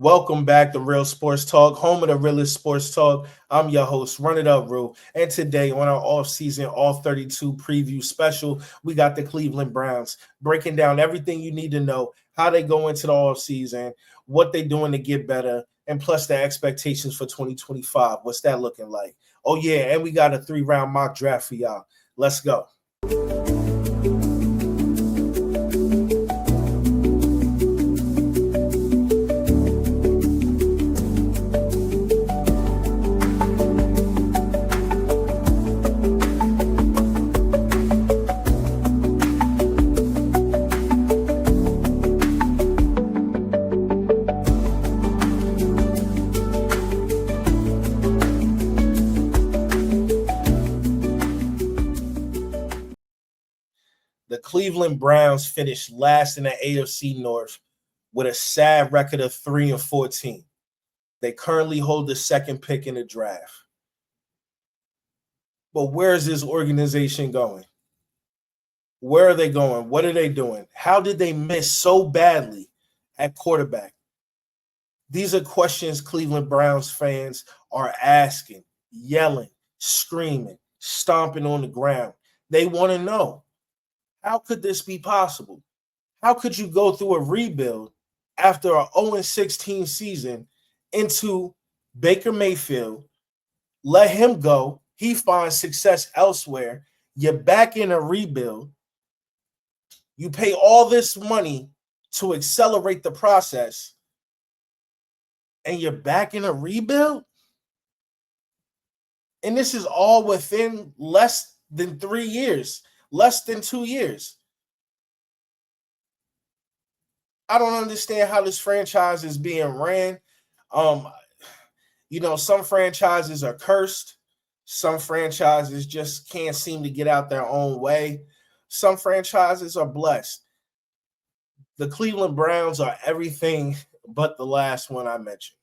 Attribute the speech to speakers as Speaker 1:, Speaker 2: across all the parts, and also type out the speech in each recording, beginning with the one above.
Speaker 1: Welcome back to Real Sports Talk, home of the realest sports talk. I'm your host, Run It Up, Rue. And today on our off-season All 32 preview special, we got the Cleveland Browns breaking down everything you need to know, how they go into the off-season, what they're doing to get better, and plus the expectations for 2025. What's that looking like? Oh, yeah, and we got a 3-round mock draft for y'all. Let's go. The Cleveland Browns finished last in the AFC North with a sad record of 3-14. They currently hold the second pick in the draft. But where is this organization going? Where are they going? What are they doing? How did they miss so badly at quarterback? These are questions Cleveland Browns fans are asking, yelling, screaming, stomping on the ground. They want to know. How could this be possible? How could you go through a rebuild after an 0-16 season into Baker Mayfield, let him go, he finds success elsewhere, you're back in a rebuild, you pay all this money to accelerate the process, and you're back in a rebuild? And this is all within less than 3 years. Less than 2 years. I don't understand how this franchise is being ran. Some franchises are cursed. Some franchises just can't seem to get out their own way. Some franchises are blessed. The Cleveland Browns are everything but the last one I mentioned.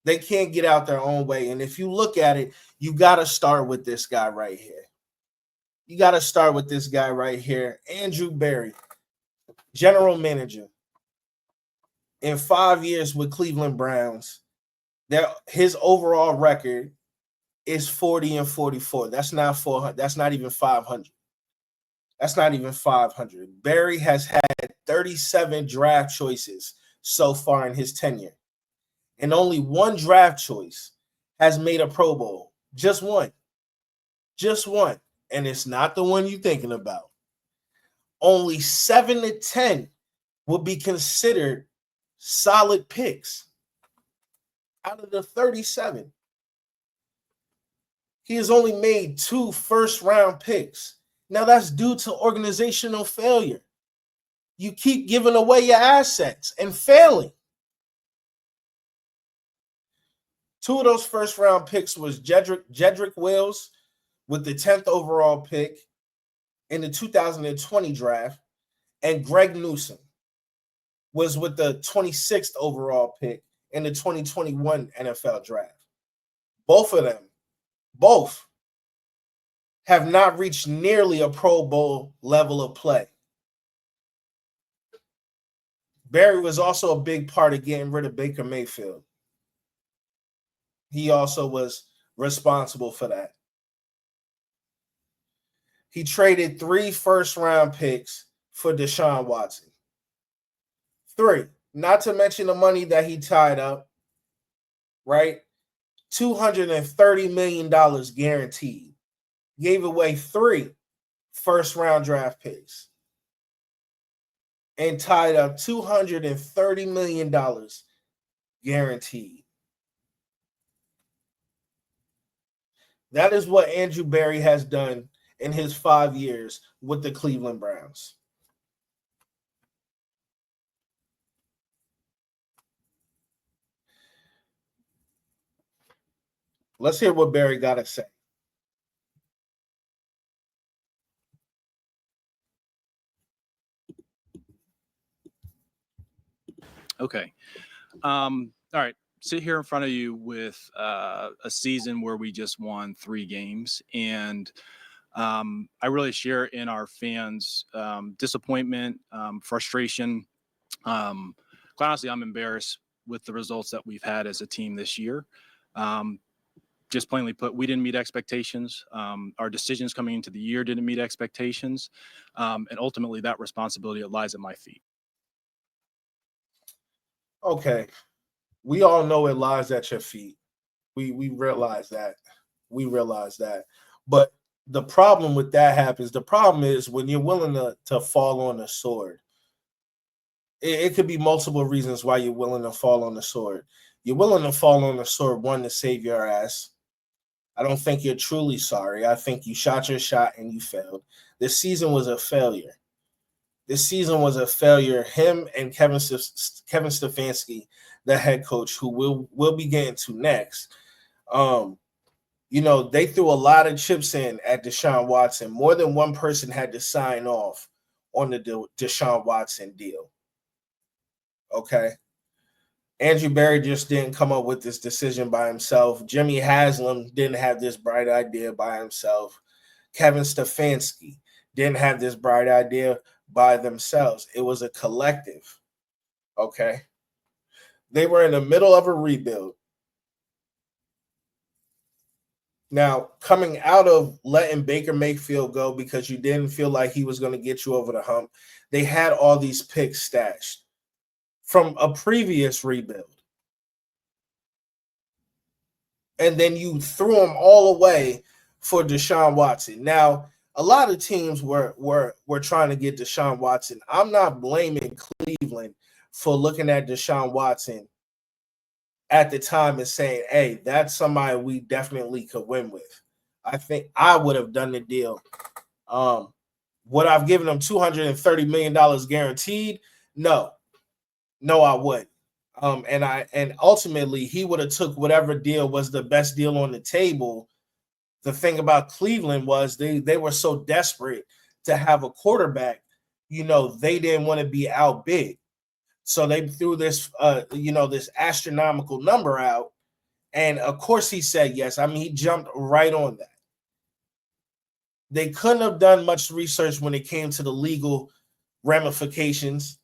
Speaker 1: They can't get out their own way. And if you look at it, you got to start with this guy right here. Andrew Berry, general manager. In 5 years with Cleveland Browns, his overall record is 40-44. That's not 400. That's not even 500. Berry has had 37 draft choices so far in his tenure, and only one draft choice has made a Pro Bowl. Just one. And it's not the one you're thinking about. Only 7 to 10 would be considered solid picks out of the 37. He has only made 2 first-round picks. Now, that's due to organizational failure. You keep giving away your assets and failing. 2 of those first-round picks was Jedrick Wills with the 10th overall pick in the 2020 draft, and Greg Newsome was with the 26th overall pick in the 2021 NFL draft. Both of them, have not reached nearly a Pro Bowl level of play. Berry was also a big part of getting rid of Baker Mayfield. He also was responsible for that. He traded 3 first-round picks for Deshaun Watson. 3, not to mention the money that he tied up, right? $230 million guaranteed. Gave away 3 first-round draft picks and tied up $230 million guaranteed. That is what Andrew Berry has done in his 5 years with the Cleveland Browns. Let's hear what Berry got to say.
Speaker 2: Okay. All right. Sit here in front of you with a season where we just won 3 games. And I really share in our fans' disappointment, frustration. Quite honestly, I'm embarrassed with the results that we've had as a team this year. Just plainly put, we didn't meet expectations. Our decisions coming into the year didn't meet expectations. And ultimately that responsibility lies at my feet.
Speaker 1: Okay. We all know it lies at your feet. We realize that. We realize that. But the problem with that happens. The problem is when you're willing to fall on the sword. It could be multiple reasons why you're willing to fall on the sword. You're willing to fall on the sword, one, to save your ass. I don't think you're truly sorry. I think you shot your shot and you failed. This season was a failure. This season was a failure. Him and Kevin Stefanski, the head coach, who we'll be getting to next, they threw a lot of chips in at Deshaun Watson. More than one person had to sign off on the Deshaun Watson deal. Okay. Andrew Berry just didn't come up with this decision by himself. Jimmy Haslam didn't have this bright idea by himself. Kevin Stefanski didn't have this bright idea by themselves. It was a collective. Okay. They were in the middle of a rebuild. Now, coming out of letting Baker Mayfield go because you didn't feel like he was going to get you over the hump, they had all these picks stashed from a previous rebuild. And then you threw them all away for Deshaun Watson. Now, a lot of teams were trying to get Deshaun Watson. I'm not blaming Cleveland for looking at Deshaun Watson at the time and saying, hey, that's somebody we definitely could win with. I think I would have done the deal. Would I have given him $230 million guaranteed? No, I wouldn't. And ultimately he would have took whatever deal was the best deal on the table. The thing about Cleveland was they were so desperate to have a quarterback, they didn't want to be outbid. So they threw this, this astronomical number out. And of course he said yes. I mean, he jumped right on that. They couldn't have done much research when it came to the legal ramifications.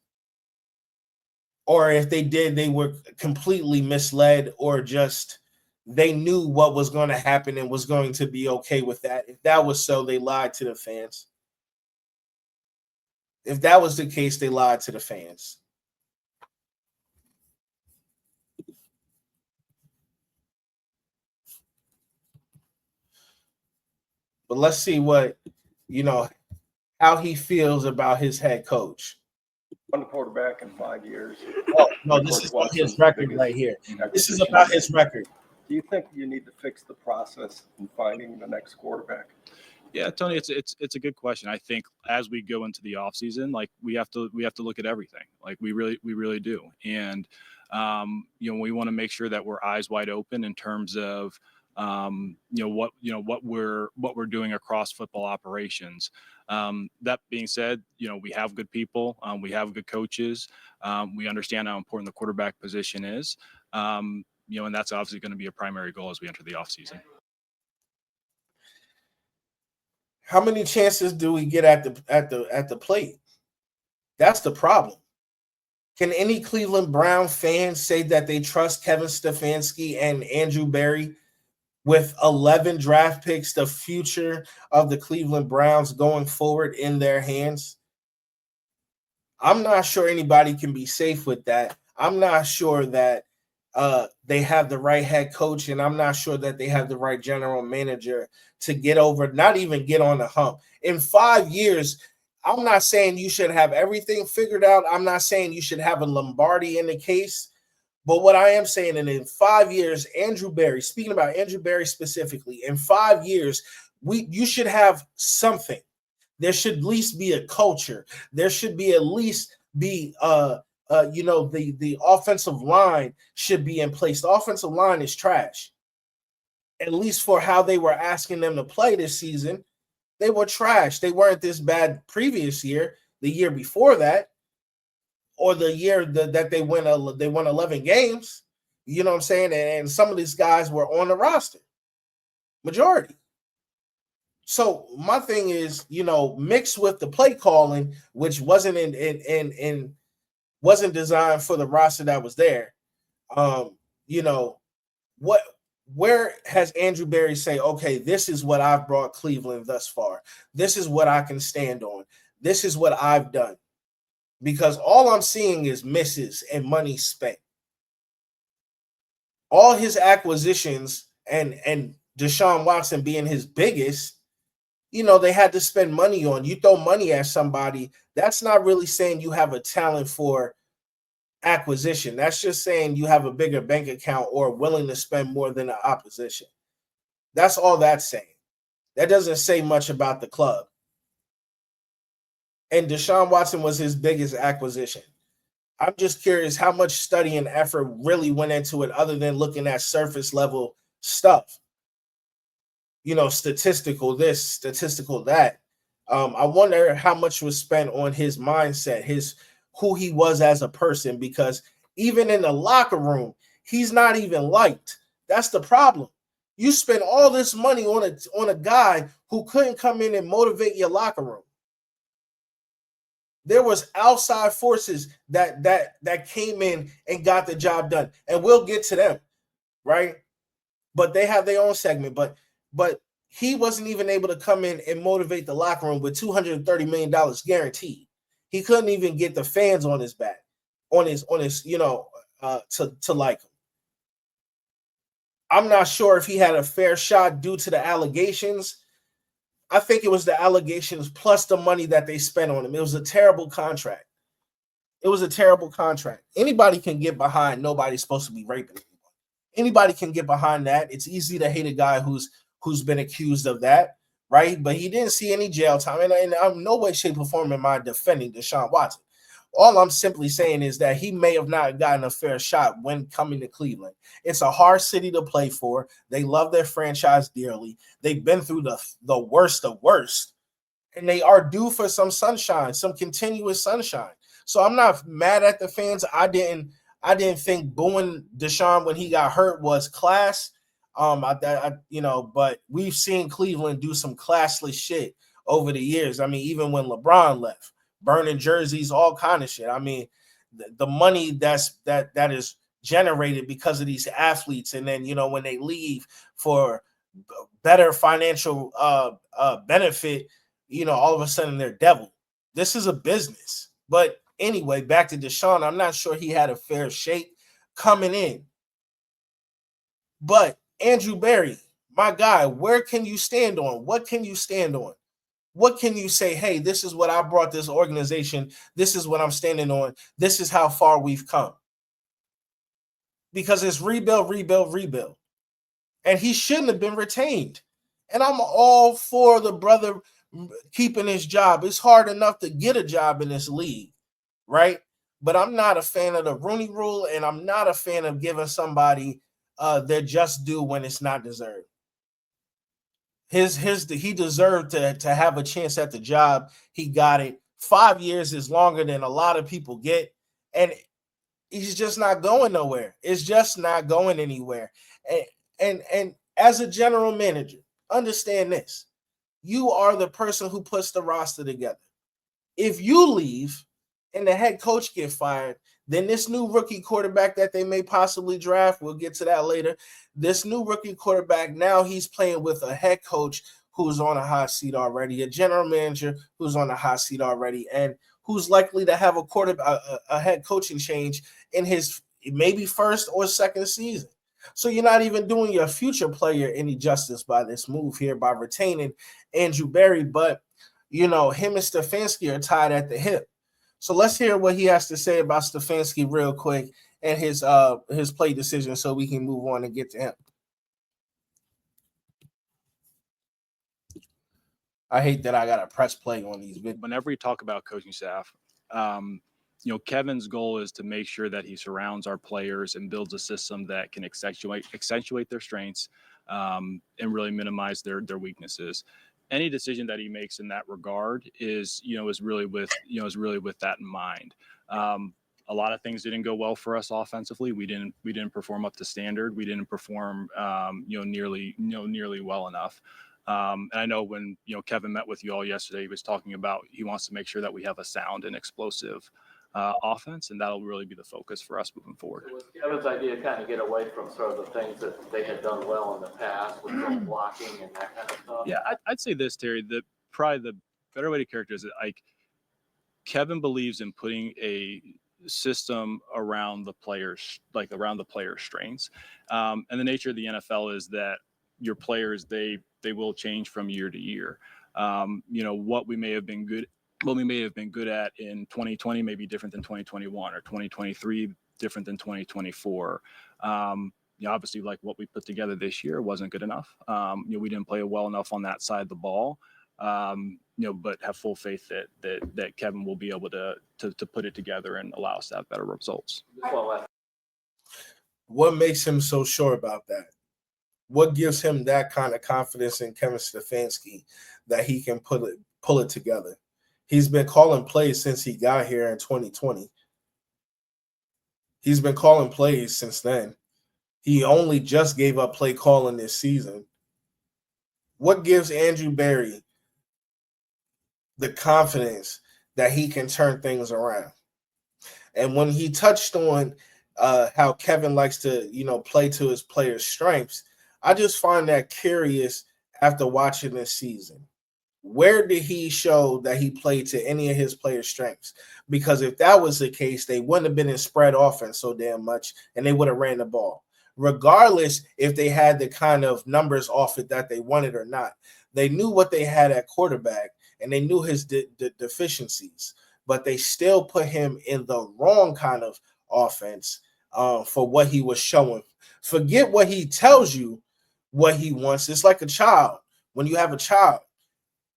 Speaker 1: Or if they did, they were completely misled, or just they knew what was going to happen and was going to be okay with that. If that was so, they lied to the fans. If that was the case, they lied to the fans. But let's see how he feels about his head coach.
Speaker 3: One quarterback in 5 years.
Speaker 1: Oh, no, this is about his record right here. This is about his record.
Speaker 3: Do you think you need to fix the process in finding the next quarterback?
Speaker 2: Yeah, Tony, it's a good question. I think as we go into the offseason, like we have to look at everything. Like we really do. And we want to make sure that we're eyes wide open in terms of what we're doing across football operations. That being said, we have good people, we have good coaches, we understand how important the quarterback position is, and that's obviously going to be a primary goal as we enter the offseason.
Speaker 1: How many chances do we get at the plate? That's the problem. Can any Cleveland Brown fan say that they trust Kevin Stefanski and Andrew Berry with 11 draft picks, the future of the Cleveland Browns going forward in their hands? I'm not sure anybody can be safe with that. I'm not sure that they have the right head coach, and I'm not sure that they have the right general manager to not even get on the hump. In 5 years, I'm not saying you should have everything figured out. I'm not saying you should have a Lombardi in the case. But what I am saying, and in 5 years, Andrew Berry, speaking about Andrew Berry specifically, in 5 years, you should have something. There should at least be a culture. There should be at least be the offensive line should be in place. The offensive line is trash. At least for how they were asking them to play this season, they were trash. They weren't this bad previous year, the year before that, or the year that they won 11 games. You know what I'm saying? And some of these guys were on the roster, majority. So my thing is, mixed with the play calling, which wasn't wasn't designed for the roster that was there. You know, where has Andrew Berry say, okay, this is what I've brought Cleveland thus far. This is what I can stand on. This is what I've done. Because all I'm seeing is misses and money spent. All his acquisitions and Deshaun Watson being his biggest, they had to spend money on. You throw money at somebody, that's not really saying you have a talent for acquisition. That's just saying you have a bigger bank account or willing to spend more than the opposition. That's all that's saying. That doesn't say much about the club. And Deshaun Watson was his biggest acquisition. I'm just curious how much study and effort really went into it other than looking at surface level stuff. Statistical this, statistical that. I wonder how much was spent on his mindset, who he was as a person, because even in the locker room, he's not even liked. That's the problem. You spend all this money on a guy who couldn't come in and motivate your locker room. There was outside forces that came in and got the job done, and we'll get to them, right? But they have their own segment. But he wasn't even able to come in and motivate the locker room with $230 million guaranteed. He couldn't even get the fans on his back, on his to like him. I'm not sure if he had a fair shot due to the allegations. I think it was the allegations plus the money that they spent on him. It was a terrible contract. Anybody can get behind nobody's supposed to be raping anyone. Anybody can get behind that. It's easy to hate a guy who's been accused of that, right? But he didn't see any jail time. And I'm no way, shape, or form am I defending Deshaun Watson. All I'm simply saying is that he may have not gotten a fair shot when coming to Cleveland. It's a hard city to play for. They love their franchise dearly. They've been through the worst of worst. And they are due for some sunshine, some continuous sunshine. So I'm not mad at the fans. I didn't think booing Deshaun when he got hurt was class. But we've seen Cleveland do some classless shit over the years. I mean, even when LeBron left, burning jerseys, all kind of shit. I mean, the money that is generated because of these athletes, and then when they leave for better financial benefit, all of a sudden they're devil. This is a business. But anyway, back to Deshaun. I'm not sure he had a fair shake coming in. But Andrew Berry, my guy, where can you stand on? What can you stand on? What can you say? Hey, this is what I brought this organization. This is what I'm standing on. This is how far we've come. Because it's rebuild. And he shouldn't have been retained. And I'm all for the brother keeping his job. It's hard enough to get a job in this league, right? But I'm not a fan of the Rooney Rule, and I'm not a fan of giving somebody their just due when it's not deserved. He deserved to have a chance at the job. He got it. 5 years is longer than a lot of people get, and he's just not going nowhere. It's just not going anywhere. And as a general manager, understand this: you are the person who puts the roster together. If you leave and the head coach get fired, then this new rookie quarterback that they may possibly draft, we'll get to that later. This new rookie quarterback, now he's playing with a head coach who's on a hot seat already, a general manager who's on a hot seat already, and who's likely to have a head coaching change in his maybe first or second season. So you're not even doing your future player any justice by this move here, by retaining Andrew Berry. But, him and Stefanski are tied at the hip. So let's hear what he has to say about Stefanski real quick and his play decision so we can move on and get to him. I hate that I got to press play on these videos.
Speaker 2: Whenever we talk about coaching staff, Kevin's goal is to make sure that he surrounds our players and builds a system that can accentuate their strengths and really minimize their weaknesses. Any decision that he makes in that regard is really with that in mind. A lot of things didn't go well for us offensively. We didn't perform up to standard. We didn't perform nearly well enough. And I know when Kevin met with you all yesterday, he was talking about he wants to make sure that we have a sound and explosive offense, and that'll really be the focus for us moving forward.
Speaker 4: It was Kevin's idea to kind of get away from sort of the things that they had done well in the past with zone blocking and that kind of stuff.
Speaker 2: Yeah, I'd say this, Terry. Probably the better way to characterize it, like Kevin believes in putting a system around the players, like around the players' strengths. And the nature of the NFL is that your players, they will change from year to year. What we may have been good at in 2020 may be different than 2021, or 2023 different than 2024. Obviously, like what we put together this year wasn't good enough. We didn't play well enough on that side of the ball. But have full faith that Kevin will be able to put it together and allow us to have better results.
Speaker 1: What makes him so sure about that? What gives him that kind of confidence in Kevin Stefanski that he can pull it together? He's been calling plays since he got here in 2020. He's been calling plays since then. He only just gave up play calling this season. What gives Andrew Berry the confidence that he can turn things around? And when he touched on how Kevin likes to, play to his players' strengths, I just find that curious after watching this season. Where did he show that he played to any of his players' strengths? Because if that was the case, they wouldn't have been in spread offense so damn much, and they would have ran the ball. Regardless if they had the kind of numbers off it that they wanted or not. They knew what they had at quarterback, and they knew his deficiencies, but they still put him in the wrong kind of offense for what he was showing. Forget what he tells you, what he wants. It's like a child. When you have a child,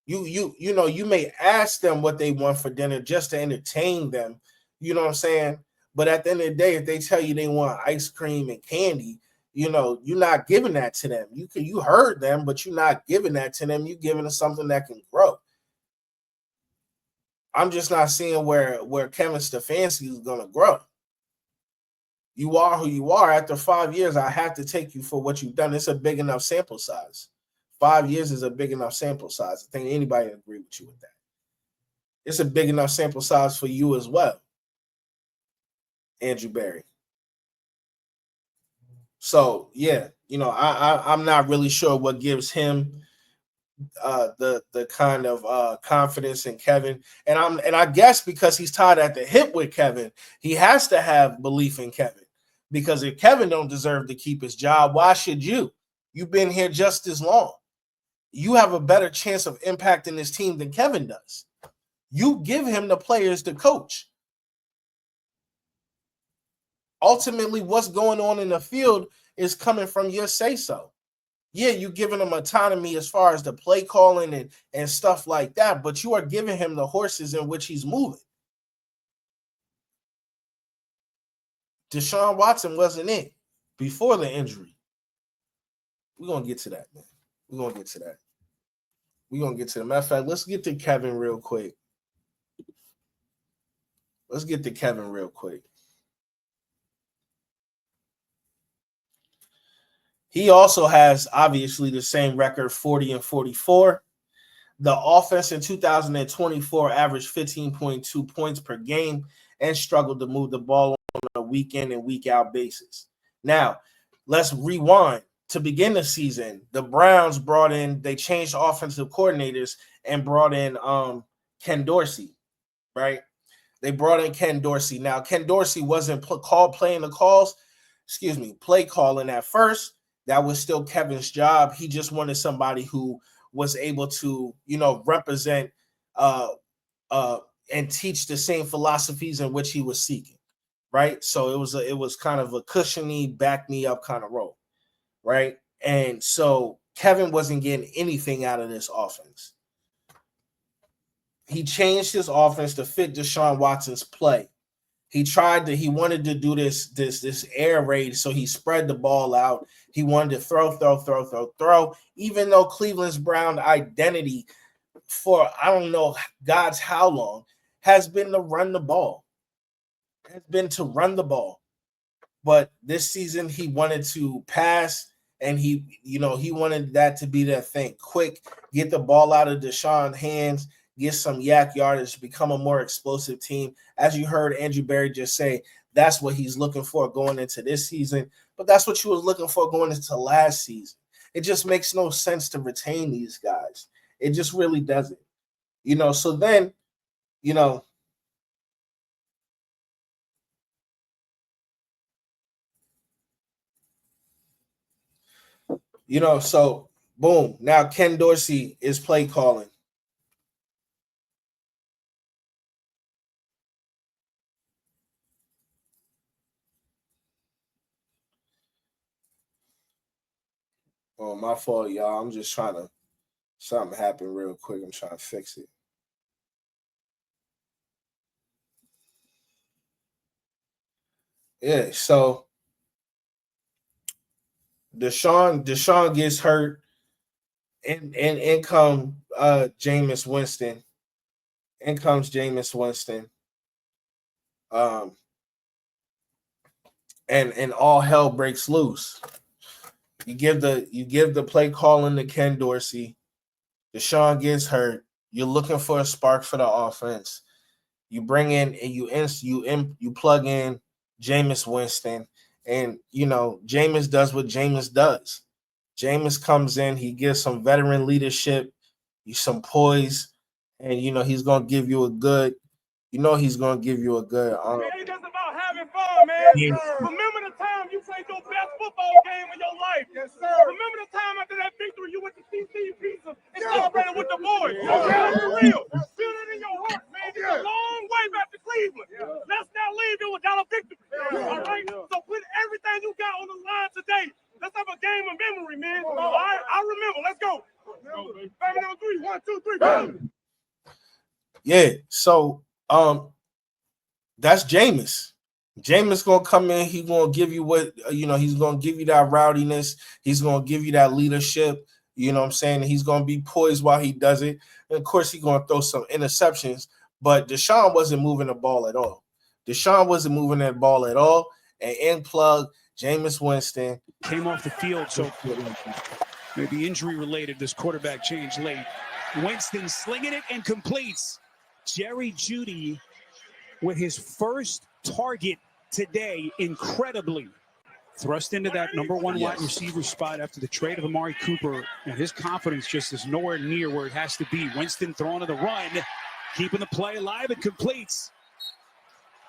Speaker 1: you may ask them what they want for dinner just to entertain them. You know what I'm saying? But at the end of the day, if they tell you they want ice cream and candy, you're not giving that to them. You heard them, but you're not giving that to them. You're giving them something that can grow. I'm just not seeing where Kevin Stefanski is going to grow. You are who you are. After 5 years, I have to take you for what you've done. It's a big enough sample size. 5 years is a big enough sample size. I think anybody would agree with you with that. It's a big enough sample size for you as well, Andrew Berry. So, yeah, I'm not really sure what gives him the kind of confidence in Kevin. And I guess because he's tied at the hip with Kevin, he has to have belief in Kevin. Because if Kevin don't deserve to keep his job, why should you? You've been here just as long. You have a better chance of impacting this team than Kevin does. You give him the players to coach. Ultimately, what's going on in the field is coming from your say-so. Yeah, you're giving him autonomy as far as the play calling and stuff like that, but you are giving him the horses in which he's moving. Deshaun Watson wasn't it before the injury. We're going to get to that, man. We're going to get to that. Matter of fact, let's get to Kevin real quick. He also has, obviously, the same record, 40-44. The offense in 2024 averaged 15.2 points per game and struggled to move the ball on a week-in and week-out basis. Now, let's rewind. To begin the season, the Browns they changed offensive coordinators and brought in Ken Dorsey, right? They brought in Ken Dorsey. Now, Ken Dorsey wasn't play calling at first. That was still Kevin's job. He just wanted somebody who was able to, represent and teach the same philosophies in which he was seeking, right? So it was kind of a cushiony, back me up kind of role, right? And so Kevin wasn't getting anything out of this offense. He changed his offense to fit Deshaun Watson's play. He wanted to do this air raid, so he spread the ball out. He wanted to throw. Even though Cleveland's Brown identity for, I don't know, God's how long, has been to run the ball. But this season he wanted to pass, and he wanted that to be that thing. Quick, get the ball out of Deshaun's hands, get some yak yardage, become a more explosive team. As you heard Andrew Berry just say, that's what he's looking for going into this season. But that's what you was looking for going into last season. It just makes no sense to retain these guys. It just really doesn't. So then, so boom, now Ken Dorsey is play calling. Oh, my fault, y'all. I'm just trying to, something happened real quick. I'm trying to fix it. Yeah, so Deshaun gets hurt, and in come Jameis Winston. In comes Jameis Winston. And all hell breaks loose. You give the play calling to Ken Dorsey. Deshaun gets hurt. You're looking for a spark for the offense. You bring in and you plug in Jameis Winston, and Jameis does what Jameis does. Jameis comes in, he gives some veteran leadership, some poise, and he's gonna give you a good. He's gonna give you a good.
Speaker 5: It ain't just about having fun, man.
Speaker 1: Yeah.
Speaker 5: Remember the time you played your best football game of your life. Yes, sir. Remember the time after that victory you went to CC Pizza and celebrated with the boys. For real. Feel it in your heart, man. It's a long way back to Cleveland. Let's not leave it without a victory. All right? So put everything you got on the line today. Let's have a game of memory, man. All right? I remember. Let's go. Family on 3. 1, 2, 3, go.
Speaker 1: Yeah. So that's Jameis. Jameis gonna come in. He's gonna give you he's gonna give you that rowdiness. He's gonna give you that leadership. You know what I'm saying? He's gonna be poised while he does it. And of course, he's gonna throw some interceptions. But Deshaun wasn't moving the ball at all. Deshaun wasn't moving that ball at all. And in plug, Jameis Winston
Speaker 6: came off the field, so maybe injury related. This quarterback change late. Winston slinging it and completes. Jerry Jeudy with his first target today, incredibly. Thrust into that number one wide receiver spot after the trade of Amari Cooper, and his confidence just is nowhere near where it has to be. Winston throwing to the run, keeping the play alive and completes.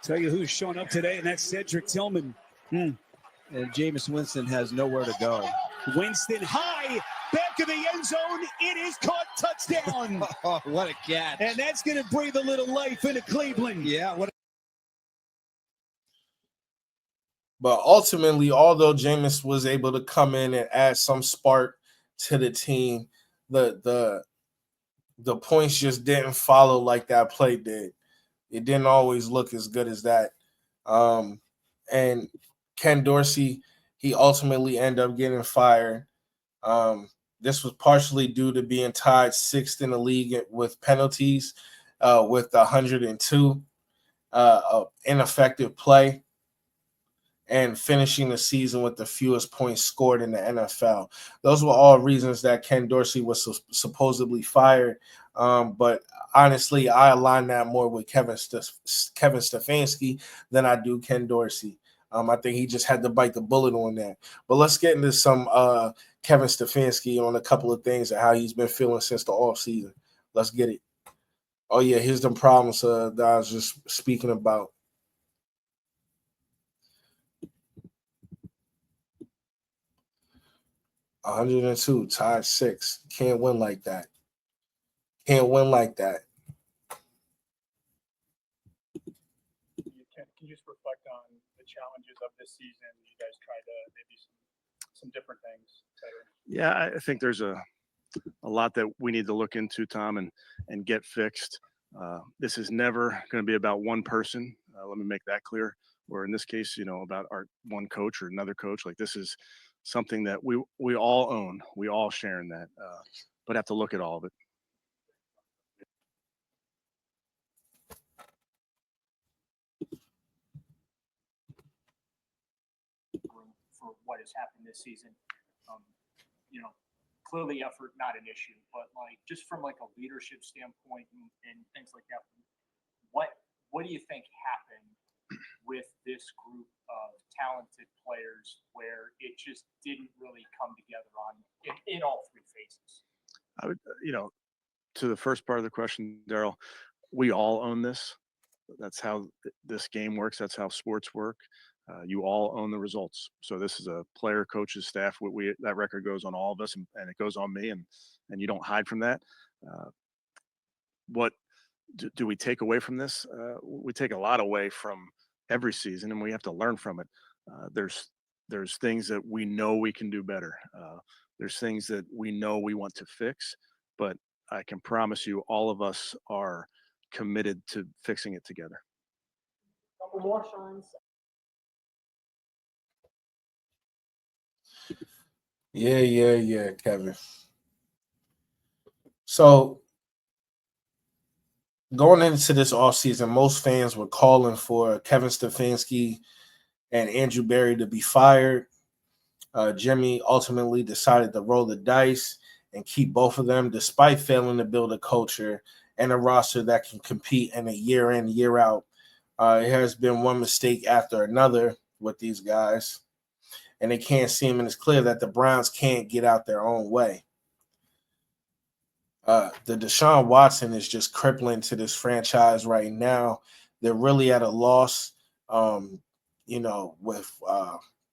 Speaker 6: Tell you who's showing up today, and that's Cedric Tillman.
Speaker 7: And Jameis Winston has nowhere to go.
Speaker 6: Winston high, back of the end zone. It is caught, touchdown.
Speaker 7: Oh, what a catch.
Speaker 6: And that's going to breathe a little life into Cleveland.
Speaker 7: Yeah.
Speaker 1: But ultimately, although Jameis was able to come in and add some spark to the team, the points just didn't follow like that play did. It didn't always look as good as that. And Ken Dorsey, he ultimately ended up getting fired. This was partially due to being tied sixth in the league with penalties, with 102 ineffective play, and finishing the season with the fewest points scored in the NFL. Those were all reasons that Ken Dorsey was supposedly fired. But honestly, I align that more with Kevin Stefanski than I do Ken Dorsey. I think he just had to bite the bullet on that. But let's get into some Kevin Stefanski on a couple of things and how he's been feeling since the offseason. Let's get it. Oh, yeah, here's the problems that I was just speaking about. $102, tied 6. Can't win like that. Can't win like that.
Speaker 5: Can you just reflect on the challenges of this season? You guys tried maybe some different things, et cetera.
Speaker 8: Yeah, I think there's a lot that we need to look into, Tom, and get fixed. This is never going to be about one person. Let me make that clear. Or in this case, about our one coach or another coach. Like, this is something that we all own. We all share in that, but have to look at all of it.
Speaker 9: For what has happened this season. clearly effort not an issue, but like just from like a leadership standpoint and things like that, what do you think happened with this group of talented players where it just didn't really come together in all three phases?
Speaker 8: I would, to the first part of the question, Daryl, we all own this. That's how this game works. That's how sports work. You all own the results. So this is a player, coaches, staff. That record goes on all of us, and it goes on me, and you don't hide from that. What do we take away from this? We take a lot away from every season, and we have to learn from it. There's things that we know we can do better. There's things that we know we want to fix, but I can promise you, all of us are committed to fixing it together.
Speaker 4: Couple more shines.
Speaker 1: Yeah, Kevin. So going into this offseason, most fans were calling for Kevin Stefanski and Andrew Berry to be fired. Jimmy ultimately decided to roll the dice and keep both of them, despite failing to build a culture and a roster that can compete in a year in, year out. It has been one mistake after another with these guys, and it can't seem, and it's clear that the Browns can't get out their own way. The Deshaun Watson is just crippling to this franchise right now. They're really at a loss,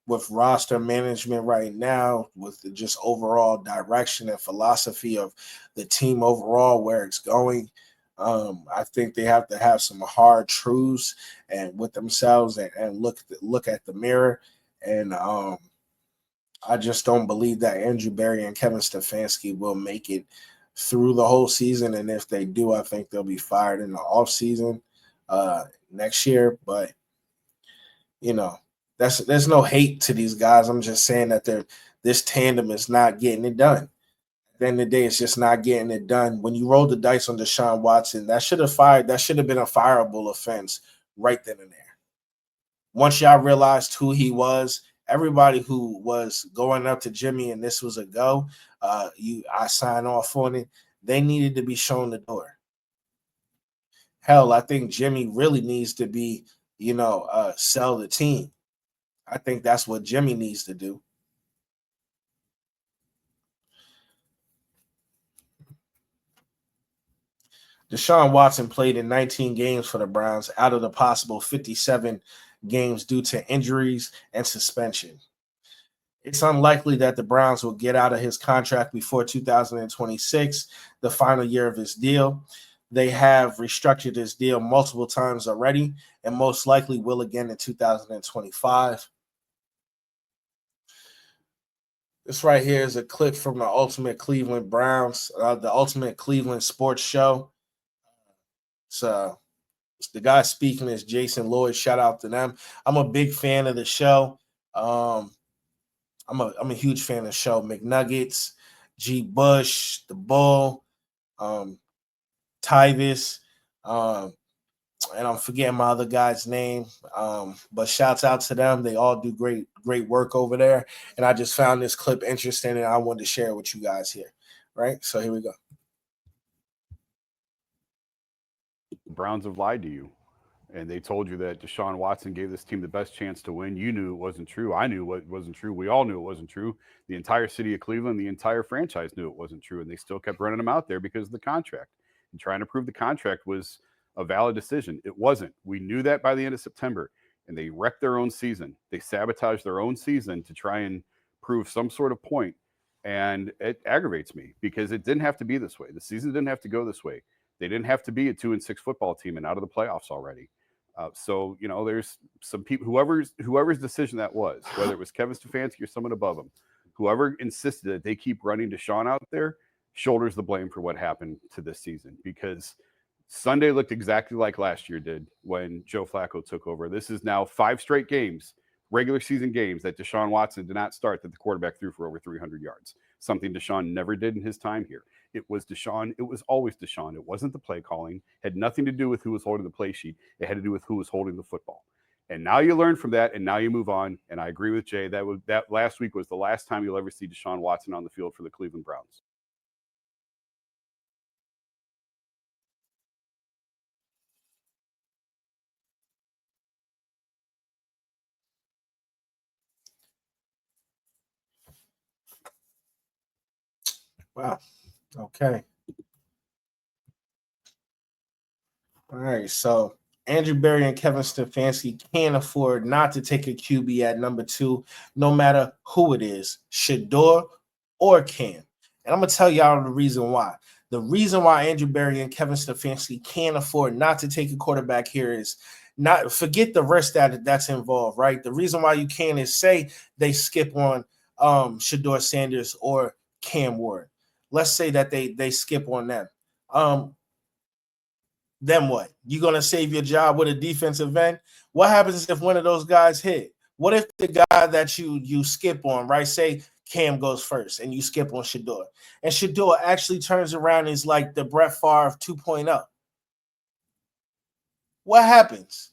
Speaker 1: with roster management right now, with the just overall direction and philosophy of the team overall, where it's going. I think they have to have some hard truths and with themselves and look at the mirror. And I just don't believe that Andrew Berry and Kevin Stefanski will make it through the whole season. And if they do, I think they'll be fired in the offseason next year. But, there's no hate to these guys. I'm just saying that this tandem is not getting it done. At the end of the day, it's just not getting it done. When you roll the dice on Deshaun Watson, that should have been a fireable offense right then and there. Once y'all realized who he was, everybody who was going up to Jimmy and this was a go, I sign off on it. They needed to be shown the door. Hell, I think Jimmy really needs to be, sell the team. I think that's what Jimmy needs to do. Deshaun Watson played in 19 games for the Browns out of the possible 57 games due to injuries and suspension. It's unlikely that the Browns will get out of his contract before 2026, the final year of his deal. They have restructured his deal multiple times already and most likely will again in 2025. This right here is a clip from the Ultimate Cleveland Browns, the Ultimate Cleveland Sports Show. So the guy speaking is Jason Lloyd. Shout out to them. I'm a big fan of the show. I'm a huge fan of the show. McNuggets, G. Bush, the Bull, Tyvis, and I'm forgetting my other guy's name. But shouts out to them. They all do great work over there. And I just found this clip interesting and I wanted to share it with you guys here. Right? So here we go.
Speaker 10: The Browns have lied to you. And they told you that Deshaun Watson gave this team the best chance to win. You knew it wasn't true. I knew it wasn't true. We all knew it wasn't true. The entire city of Cleveland, the entire franchise knew it wasn't true. And they still kept running him out there because of the contract and trying to prove the contract was a valid decision. It wasn't. We knew that by the end of September. And they wrecked their own season. They sabotaged their own season to try and prove some sort of point. And it aggravates me because it didn't have to be this way. The season didn't have to go this way. They didn't have to be a 2-6 football team and out of the playoffs already. So, there's some people, whoever's decision that was, whether it was Kevin Stefanski or someone above him, whoever insisted that they keep running Deshaun out there, shoulders the blame for what happened to this season. Because Sunday looked exactly like last year did when Joe Flacco took over. This is now 5 straight games, regular season games, that Deshaun Watson did not start that the quarterback threw for over 300 yards. Something Deshaun never did in his time here. It was Deshaun. It was always Deshaun. It wasn't the play calling. It had nothing to do with who was holding the play sheet. It had to do with who was holding the football. And now you learn from that, and now you move on. And I agree with Jay. That last week was the last time you'll ever see Deshaun Watson on the field for the Cleveland Browns.
Speaker 1: Wow. Okay. All right. So Andrew Berry and Kevin Stefanski can't afford not to take a QB at number 2, no matter who it is, Shador or Cam. And I'm going to tell y'all the reason why. The reason why Andrew Berry and Kevin Stefanski can't afford not to take a quarterback here is not forget the risk that's involved, right? The reason why you can't is say they skip on Shador Sanders or Cam Ward. Let's say that they skip on them. Then what? You gonna save your job with a defensive end? What happens if one of those guys hit? What if the guy that you skip on, right? Say Cam goes first and you skip on Shador, and Shador actually turns around and is like the Brett Favre 2.0. What happens?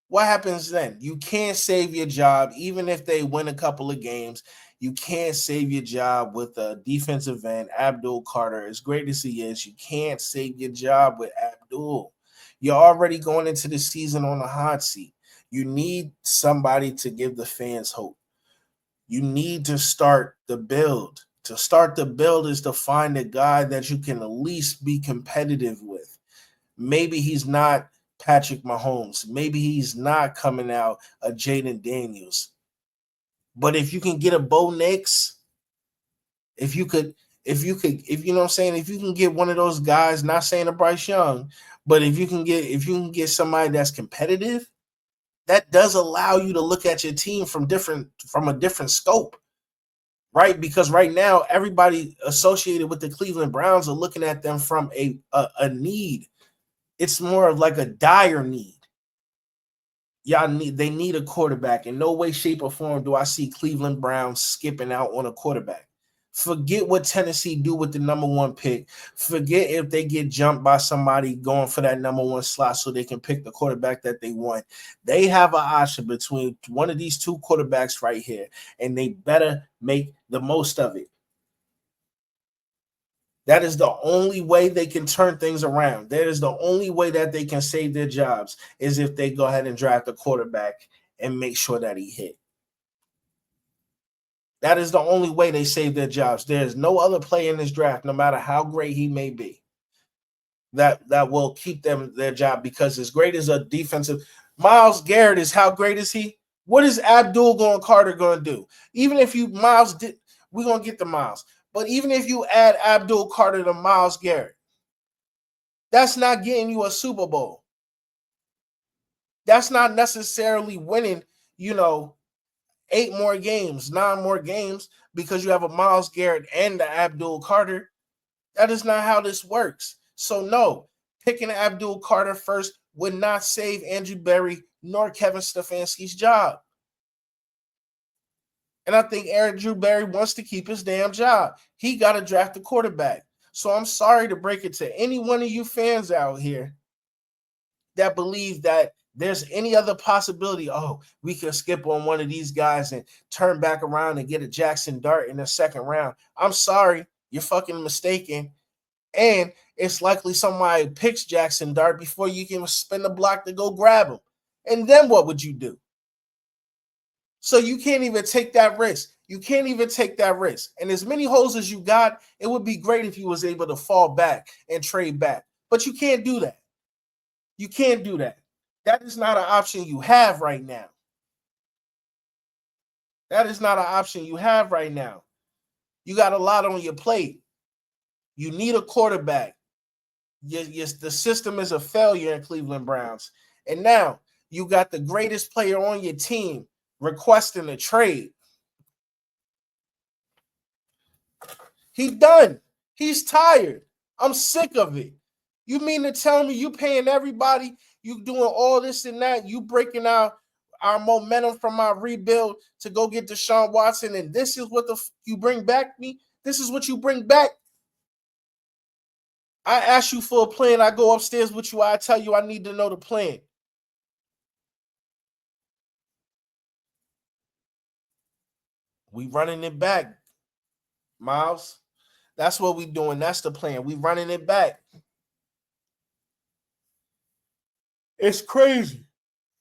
Speaker 1: What happens then? You can't save your job, even if they win a couple of games. You can't save your job with a defensive end, Abdul Carter. As great as he is, you can't save your job with Abdul. You're already going into the season on a hot seat. You need somebody to give the fans hope. You need to start the build. To start the build is to find a guy that you can at least be competitive with. Maybe he's not Patrick Mahomes. Maybe he's not coming out a Jaden Daniels. But if you can get a Bo Nix, if you know what I'm saying, if you can get one of those guys, not saying a Bryce Young, but if you can get somebody that's competitive, that does allow you to look at your team from a different scope, right? Because right now everybody associated with the Cleveland Browns are looking at them from a need. It's more of like a dire need. They need a quarterback. In no way, shape, or form do I see Cleveland Browns skipping out on a quarterback. Forget what Tennessee do with the number 1 pick. Forget if they get jumped by somebody going for that number 1 slot so they can pick the quarterback that they want. They have an option between one of these 2 quarterbacks right here, and they better make the most of it. That is the only way they can turn things around. That is the only way that they can save their jobs is if they go ahead and draft a quarterback and make sure that he hit. That is the only way they save their jobs. There's no other player in this draft, no matter how great he may be, that will keep them their job, because as great as a defensive Myles Garrett is, how great is he? What is Abdul Carter going to do? Even if you we're going to get the Myles. But even if you add Abdul Carter to Myles Garrett, that's not getting you a Super Bowl. That's not necessarily winning, 8 more games, 9 more games, because you have a Myles Garrett and the Abdul Carter. That is not how this works. So no, picking Abdul Carter first would not save Andrew Berry nor Kevin Stefanski's job. And I think Andrew Berry wants to keep his damn job. He got to draft a quarterback. So I'm sorry to break it to any one of you fans out here that believe that there's any other possibility, we can skip on one of these guys and turn back around and get a Jackson Dart in the 2nd round. I'm sorry, you're fucking mistaken. And it's likely somebody picks Jackson Dart before you can spin the block to go grab him. And then what would you do? So you can't even take that risk. You can't even take that risk. And as many holes as you got, it would be great if you was able to fall back and trade back. But you can't do that. You can't do that. That is not an option you have right now. That is not an option you have right now. You got a lot on your plate. You need a quarterback. Yes, the system is a failure in Cleveland Browns. And now you got the greatest player on your team requesting a trade. He's done. He's tired. I'm sick of it. You mean to tell me you paying everybody, you doing all this and that, you breaking out our momentum from our rebuild to go get Deshaun Watson, and this is what you bring back me? This is what you bring back? I ask you for a plan. I go upstairs with you. I tell you I need to know the plan. We running it back, Miles. That's what we doing. That's the plan. We running it back. It's crazy.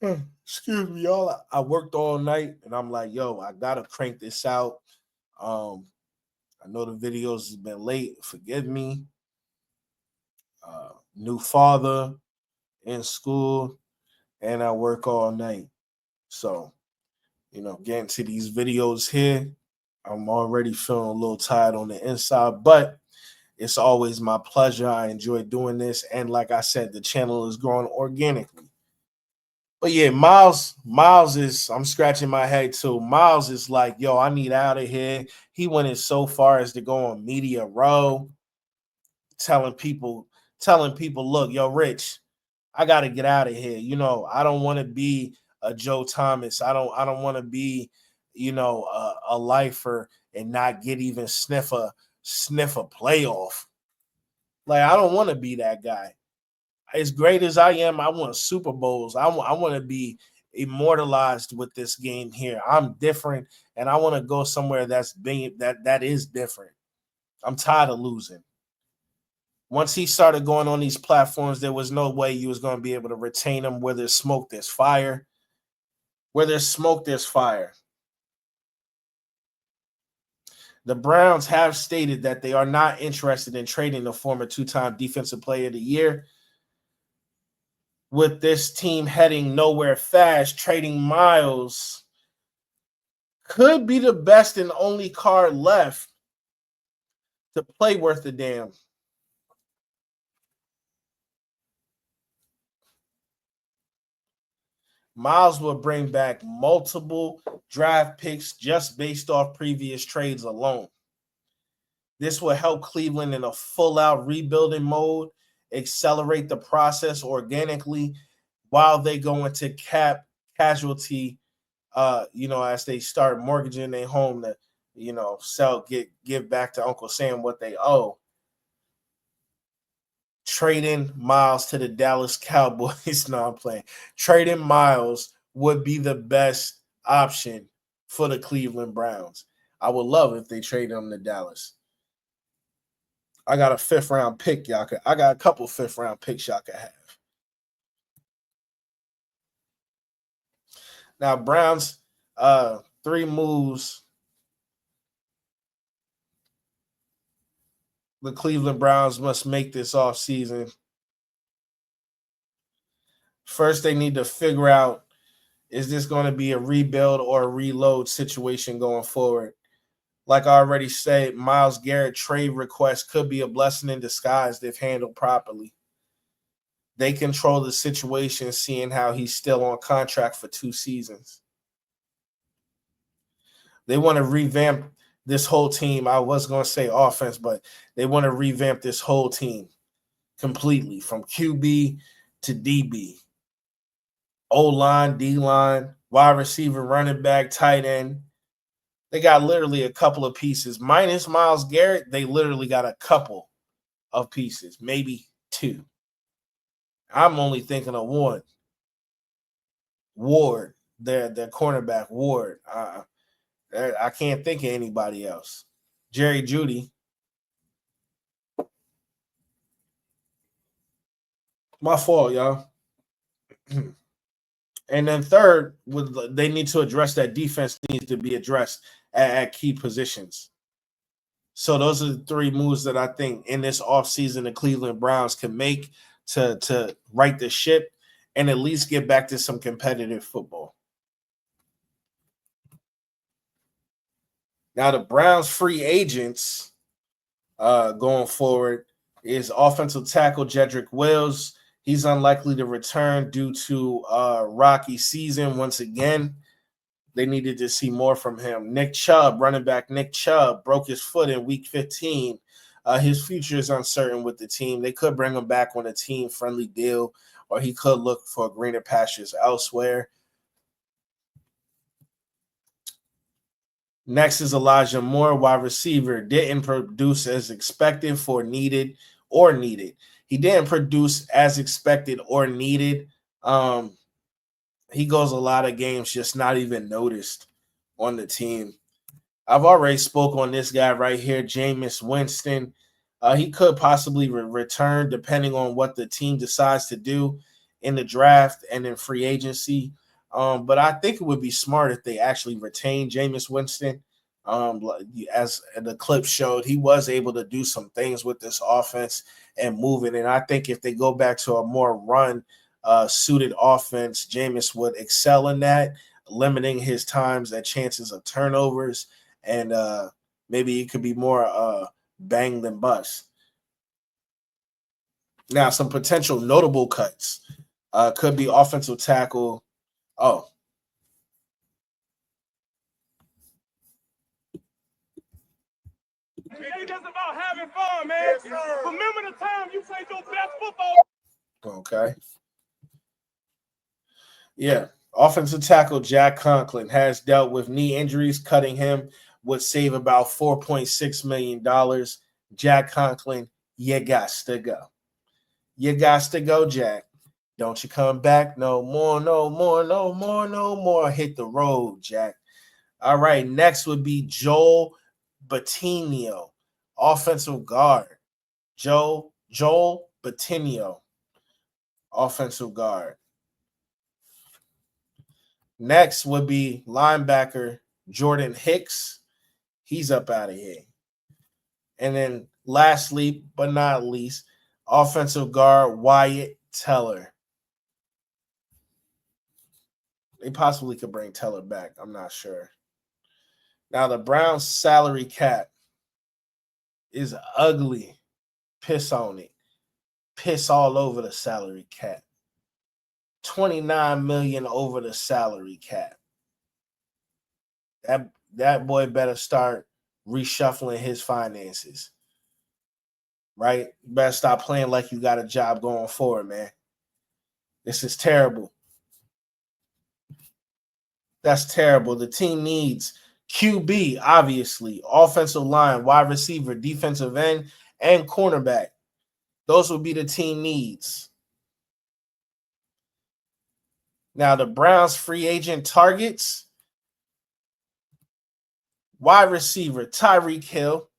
Speaker 1: Excuse me, y'all. I worked all night, and I'm like, yo, I gotta crank this out. I know the videos has been late. Forgive me. New father in school, and I work all night. So, getting to these videos here, I'm already feeling a little tired on the inside, but it's always my pleasure. I enjoy doing this. And like I said, the channel is growing organically. But yeah, Miles is, I'm scratching my head too. Miles is like, yo, I need out of here. He went in so far as to go on Media Row, telling people, look, yo, Rich, I got to get out of here. I don't want to be a Joe Thomas. I don't want to be, a lifer and not get even sniff a playoff. Like, I don't want to be that guy. As great as I am, I want Super Bowls. I want to be immortalized with this game here. I'm different, and I want to go somewhere that is different. I'm tired of losing. Once he started going on these platforms, there was no way you was going to be able to retain him. Where there's smoke, there's fire. Where there's smoke, there's fire. The Browns have stated that they are not interested in trading the former two-time Defensive Player of the Year. With this team heading nowhere fast, trading Miles could be the best and only card left to play worth a damn. Miles will bring back multiple draft picks just based off previous trades alone. This will help Cleveland in a full-out rebuilding mode, accelerate the process organically while they go into cap casualty, as they start mortgaging their home to, give back to Uncle Sam what they owe. Trading Miles to the Dallas Cowboys. No, I'm playing. Trading Miles would be the best option for the Cleveland Browns. I would love if they traded him to Dallas. I got a 5th round pick, I got a couple 5th round picks y'all could have. Now, Browns, 3 moves the Cleveland Browns must make this offseason. First, they need to figure out, is this going to be a rebuild or a reload situation going forward? Like I already said, Myles Garrett trade request could be a blessing in disguise if handled properly. They control the situation, seeing how he's still on contract for 2 seasons. They want to revamp this whole team. I was going to say offense, but they want to revamp this whole team completely from QB to DB, O-line, D-line, wide receiver, running back, tight end. They got literally a couple of pieces. Minus Myles Garrett, they literally got a couple of pieces, maybe 2. I'm only thinking of 1. Ward, their cornerback, Ward. I can't think of anybody else. Jerry Jeudy. My fault, y'all. And then third, they need to address that defense needs to be addressed at key positions. So those are the 3 moves that I think in this offseason the Cleveland Browns can make to right the ship and at least get back to some competitive football. Now, the Browns free agents going forward is offensive tackle Jedrick Wills. He's unlikely to return due to rocky season once again. They needed to see more from him. Nick Chubb, running back Nick Chubb, broke his foot in week 15. His future is uncertain with the team. They could bring him back on a team-friendly deal, or he could look for greener pastures elsewhere. Next is Elijah Moore, wide receiver. Didn't produce as expected or needed. He didn't produce as expected or needed. He goes a lot of games just not even noticed on the team. I've already spoke on this guy right here, Jameis Winston. He could possibly return depending on what the team decides to do in the draft and in free agency. But I think it would be smart if they actually retain Jameis Winston. As the clip showed, he was able to do some things with this offense and move it. And I think if they go back to a more run suited offense, Jameis would excel in that, limiting his times and chances of turnovers. And maybe it could be more bang than bust. Now, some potential notable cuts could be offensive tackle. Oh,
Speaker 5: It's just about having fun, man. Yes, remember the time you played your best football.
Speaker 1: okay. Yeah. Offensive tackle Jack Conklin has dealt with knee injuries. Cutting him would save about $4.6 million. Jack Conklin, you got to go. You got to go, Jack. Don't you come back no more, no more, no more, no more. Hit the road, Jack. All right, next would be Joel Batinio, offensive guard. Joel Batinio, offensive guard. Next would be linebacker Jordan Hicks. He's up out of here. And then lastly, but not least, offensive guard Wyatt Teller. They possibly could bring Teller back. I'm not sure. Now, the Browns' salary cap is ugly. Piss on it. Piss all over the salary cap. $29 million over the salary cap. That boy better start reshuffling his finances. Right? You better stop playing like you got a job going forward, man. This is terrible. That's terrible. The team needs QB, obviously, offensive line, wide receiver, defensive end, and cornerback. Those would be the team needs. Now, the Browns free agent targets: wide receiver Tyreek Hill,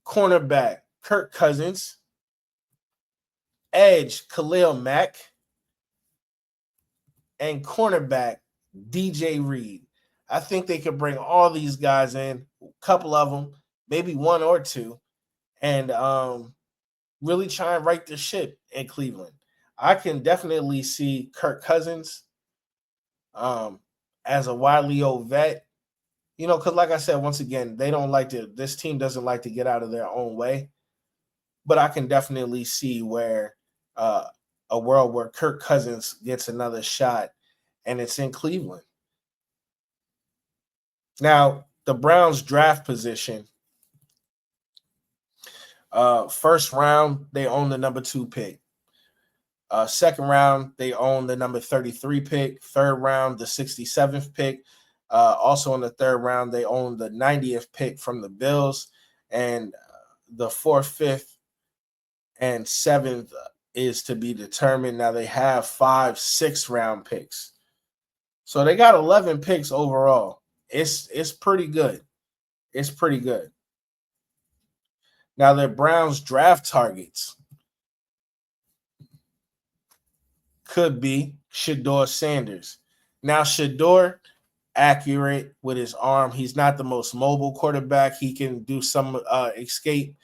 Speaker 1: cornerback Kirk Cousins, edge Khalil Mack, and cornerback DJ Reed. I think they could bring all these guys in, a couple of them, maybe one or two, and really try and right the ship in Cleveland. I can definitely see Kirk Cousins as a wily old vet, because like I said, once again, this team doesn't like to get out of their own way, but I can definitely see where a world where Kirk Cousins gets another shot, and it's in Cleveland. Now, the Browns draft position, first round, they own the number 2 pick. Second round, they own the number 33 pick. Third round, the 67th pick. Also in the third round, they own the 90th pick from the Bills. And the 4th, 5th, and 7th is to be determined. Now, they have 5 6th-round picks. So they got 11 picks overall. It's pretty good. It's pretty good. Now, the Browns draft targets could be Shedeur Sanders. Now, Shedeur, accurate with his arm. He's not the most mobile quarterback. He can do some escape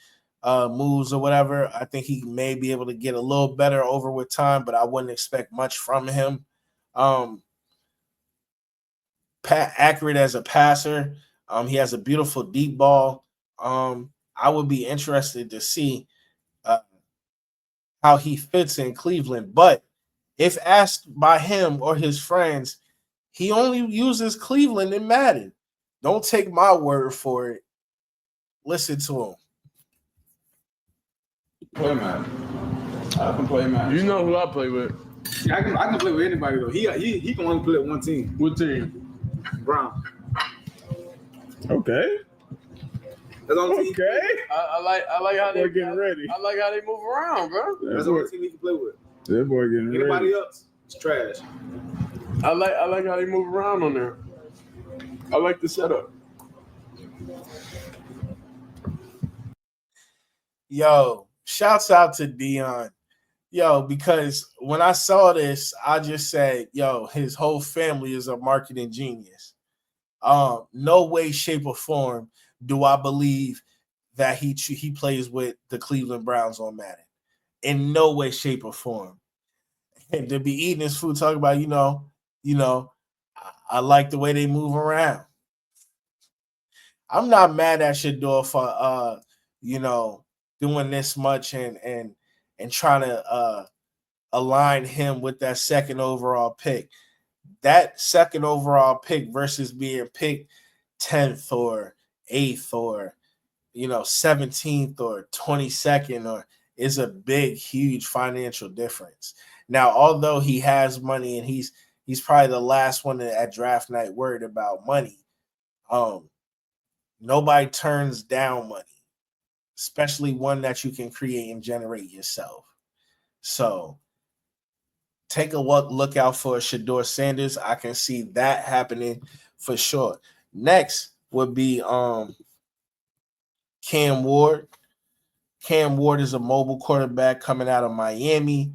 Speaker 1: moves or whatever. I think he may be able to get a little better over with time, but I wouldn't expect much from him. Accurate as a passer. He has a beautiful deep ball. I would be interested to see how he fits in Cleveland. But if asked by him or his friends, he only uses Cleveland in Madden. Don't take my word for it. Listen to him.
Speaker 11: Play Madden. I can play Madden. You know who I play with?
Speaker 12: Yeah, I can play with anybody though. He can only play with one team.
Speaker 11: What team?
Speaker 12: Brown.
Speaker 11: Okay.
Speaker 12: That's the only team.
Speaker 11: Okay.
Speaker 12: I like how
Speaker 11: they're getting ready.
Speaker 12: I like how they move around, bro. That's the only team he can play with.
Speaker 11: That boy getting ready.
Speaker 12: Anybody else? It's trash.
Speaker 11: I like how they move around on there. I like the setup.
Speaker 1: Yo, shouts out to Dion. Yo, because when I saw this, I just said, yo, his whole family is a marketing genius. No way, shape, or form do I believe that he plays with the Cleveland Browns on Madden. In no way, shape, or form. And to be eating his food, talking about, I like the way they move around. I'm not mad at Shador for doing this much and trying to align him with that second overall pick. That second overall pick versus being picked 10th or 8th or 17th or 22nd or is a big, huge financial difference. Now, although he has money and he's probably the last one at draft night worried about money, nobody turns down money, especially one that you can create and generate yourself. So take a look out for Shador Sanders. I can see that happening for sure. Next would be Cam Ward. Cam Ward is a mobile quarterback coming out of Miami.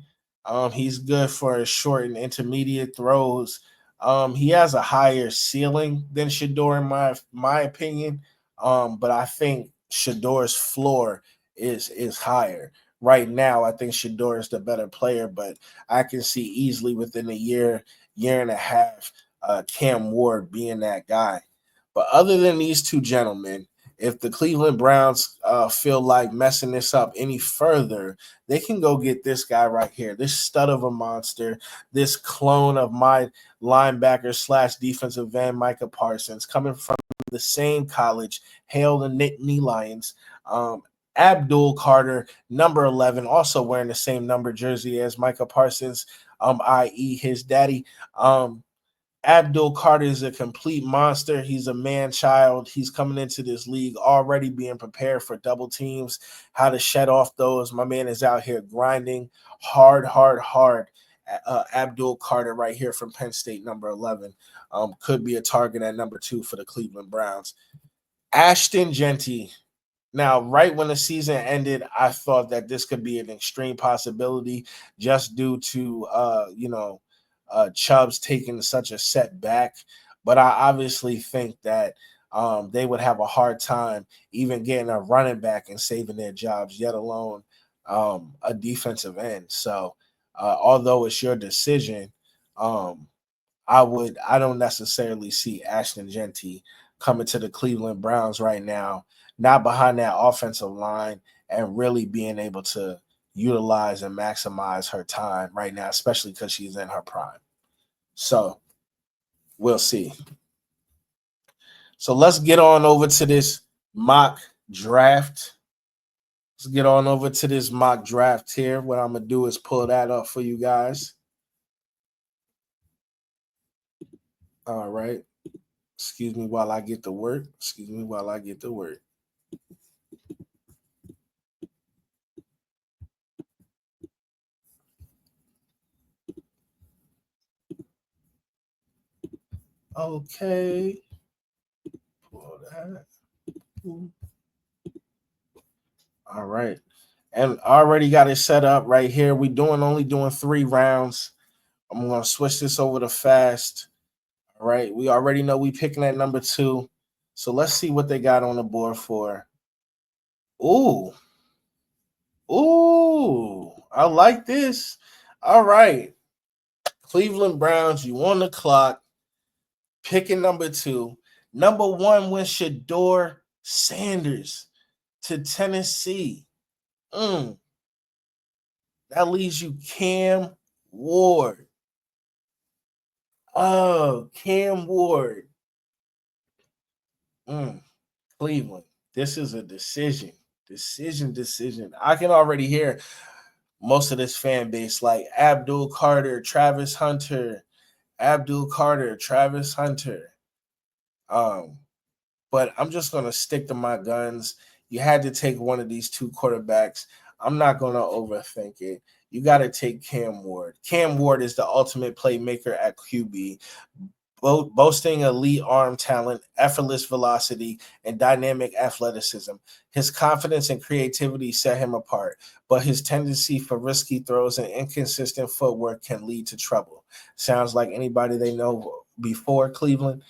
Speaker 1: He's good for his short and intermediate throws. He has a higher ceiling than Shador in my opinion. But I think Shador's floor is higher. Right now, I think Shador is the better player, but I can see easily within a year and a half, Cam Ward being that guy. But other than these two gentlemen, if the Cleveland Browns feel like messing this up any further, they can go get this guy right here, this stud of a monster, this clone of my linebacker / defensive end, Micah Parsons, coming from the same college, hail the Nittany Lions. Abdul Carter, number 11, also wearing the same number jersey as Micah Parsons, i.e. his daddy. Abdul Carter is a complete monster. He's a man-child. He's coming into this league already being prepared for double teams, how to shed off those. My man is out here grinding hard. Abdul Carter right here from Penn State, number 11, could be a target at number 2 for the Cleveland Browns. Ashton Genty. Now, right when the season ended, I thought that this could be an extreme possibility just due to, Chubb's taking such a setback. But I obviously think that they would have a hard time even getting a running back and saving their jobs, yet alone a defensive end. So, although it's your decision, I don't necessarily see Ashton Genty coming to the Cleveland Browns right now, not behind that offensive line and really being able to utilize and maximize her time right now, especially because she's in her prime. So we'll see. So let's get on over to this mock draft. Let's get on over to this mock draft here. What I'm going to do is pull that up for you guys. All right. Excuse me while I get to work. Okay. Pull that. All right. And I already got it set up right here. We only doing 3 rounds. I'm going to switch this over to fast. All right. We already know we picking at number 2. So let's see what they got on the board for. Ooh, I like this. All right. Cleveland Browns, you on the clock. Picking number 2. Number 1 went Shador Sanders to Tennessee. That leaves you Cam Ward. Oh, Cam Ward. Cleveland. This is a decision. Decision. I can already hear most of this fan base like Abdul Carter, Travis Hunter. But I'm just going to stick to my guns. You had to take one of these 2 quarterbacks. I'm not going to overthink it. You got to take Cam Ward. Cam Ward is the ultimate playmaker at QB. boasting elite arm talent, effortless velocity, and dynamic athleticism. His confidence and creativity set him apart, but his tendency for risky throws and inconsistent footwork can lead to trouble. Sounds like anybody they know before Cleveland.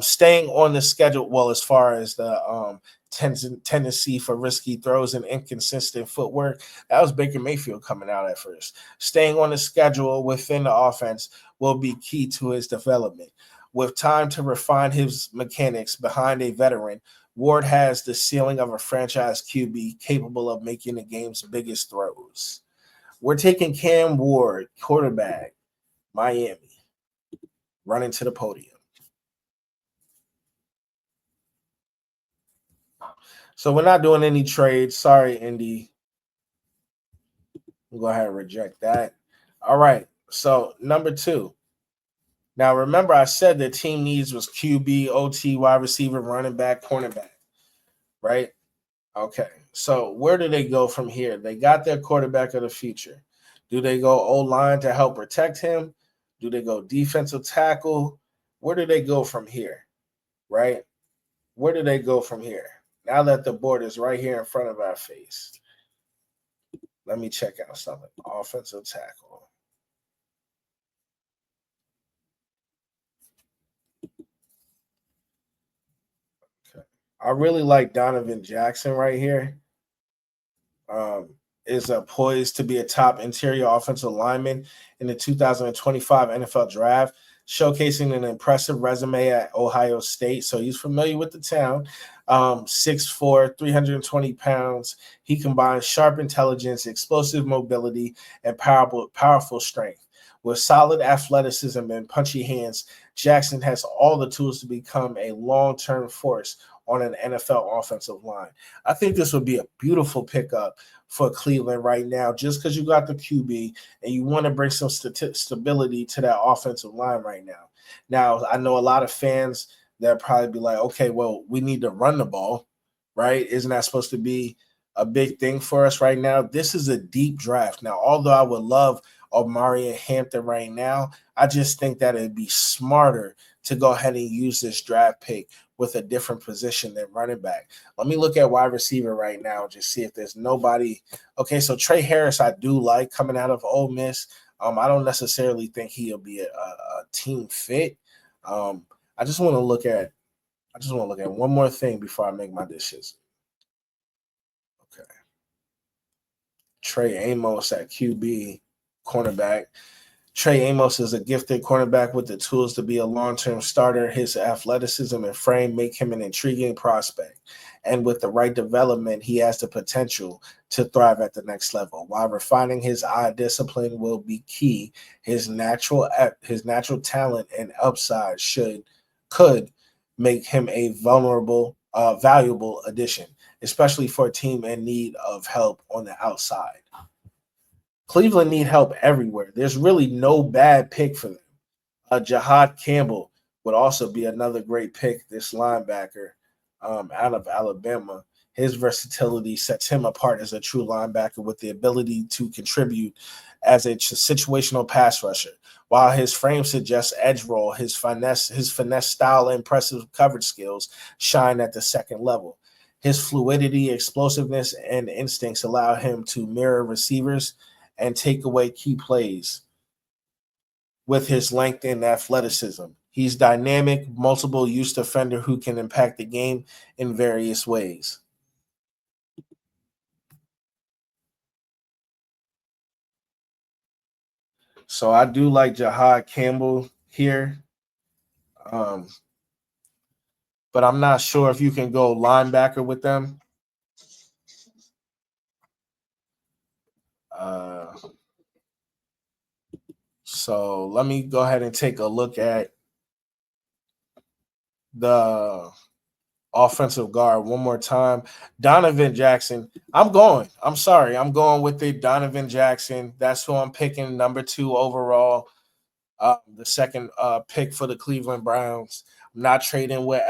Speaker 1: Staying on the schedule, well, as far as the tendency for risky throws and inconsistent footwork, that was Baker Mayfield coming out at first. Staying on the schedule within the offense will be key to his development. With time to refine his mechanics behind a veteran, Ward has the ceiling of a franchise QB capable of making the game's biggest throws. We're taking Cam Ward, quarterback, Miami, running to the podium. So we're not doing any trades. Sorry, Indy. We'll go ahead and reject that. All right. So number 2. Now, remember, I said the team needs was QB, OT, wide receiver, running back, cornerback, right? Okay. So where do they go from here? They got their quarterback of the future. Do they go O-line to help protect him? Do they go defensive tackle? Where do they go from here, right? Where do they go from here? Now that the board is right here in front of our face, let me check out something. Offensive tackle. I really like Donovan Jackson right here. Is poised to be a top interior offensive lineman in the 2025 NFL Draft, showcasing an impressive resume at Ohio State. So he's familiar with the town. 6'4", 320 pounds. He combines sharp intelligence, explosive mobility, and powerful strength. With solid athleticism and punchy hands, Jackson has all the tools to become a long-term force on an NFL offensive line. I think this would be a beautiful pickup for Cleveland right now, just because you got the QB and you want to bring some stability to that offensive line right now. Now, I know a lot of fans that probably be like, okay, well, we need to run the ball, right? Isn't that supposed to be a big thing for us right now? This is a deep draft. Now, although I would love Omari and Hampton right now, I just think that it'd be smarter to go ahead and use this draft pick with a different position than running back. Let me look at wide receiver right now, just see if there's nobody. Okay, so Trey Harris, I do like coming out of Ole Miss. I don't necessarily think he'll be a team fit. I just want to look at one more thing before I make my decision. Okay. Trey Amos at QB, cornerback. Trey Amos is a gifted cornerback with the tools to be a long-term starter. His athleticism and frame make him an intriguing prospect. And with the right development, he has the potential to thrive at the next level. While refining his eye discipline will be key, his natural talent and upside could make him a valuable addition, especially for a team in need of help on the outside. Cleveland need help everywhere. There's really no bad pick for them. Jahad Campbell would also be another great pick, this linebacker out of Alabama. His versatility sets him apart as a true linebacker with the ability to contribute as a situational pass rusher. While his frame suggests edge roll, his finesse style and impressive coverage skills shine at the second level. His fluidity, explosiveness, and instincts allow him to mirror receivers and take away key plays with his length and athleticism. He's dynamic, multiple use defender who can impact the game in various ways. So I do like Jahad Campbell here. But I'm not sure if you can go linebacker with them. So let me go ahead and take a look at the offensive guard one more time. Donovan Jackson. I'm going with the Donovan Jackson. That's who I'm picking, number 2 overall. The second pick for the Cleveland Browns. I'm not trading with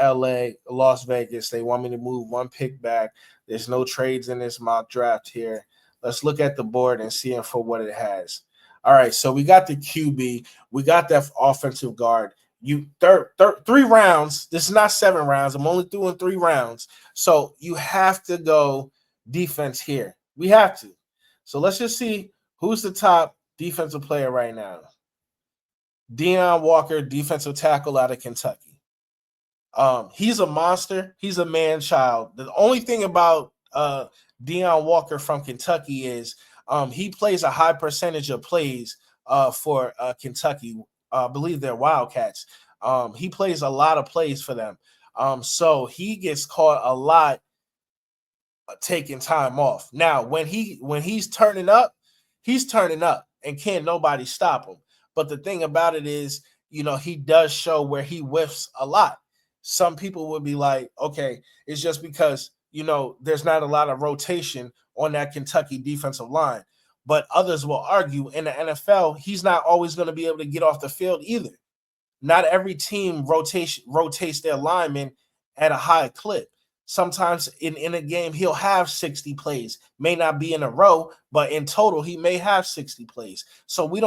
Speaker 1: Las Vegas. They want me to move one pick back. There's no trades in this mock draft here. Let's look at the board and see it for what it has. All right, so we got the QB. We got that offensive guard. 3 rounds. This is not 7 rounds. I'm only doing 3 rounds. So you have to go defense here. We have to. So let's just see who's the top defensive player right now. Deion Walker, defensive tackle out of Kentucky. He's a monster. He's a man-child. The only thing about Deion Walker from Kentucky is he plays a high percentage of plays for Kentucky. I believe they're Wildcats. He plays a lot of plays for them. So he gets caught a lot taking time off. Now, when he's turning up, and can't nobody stop him. But the thing about it is, he does show where he whiffs a lot. Some people would be like, okay, it's just because, there's not a lot of rotation on that Kentucky defensive line. But others will argue in the NFL, he's not always going to be able to get off the field either. Not every team rotates their linemen at a high clip. Sometimes in a game, he'll have 60 plays. May not be in a row, but in total, he may have 60 plays. So you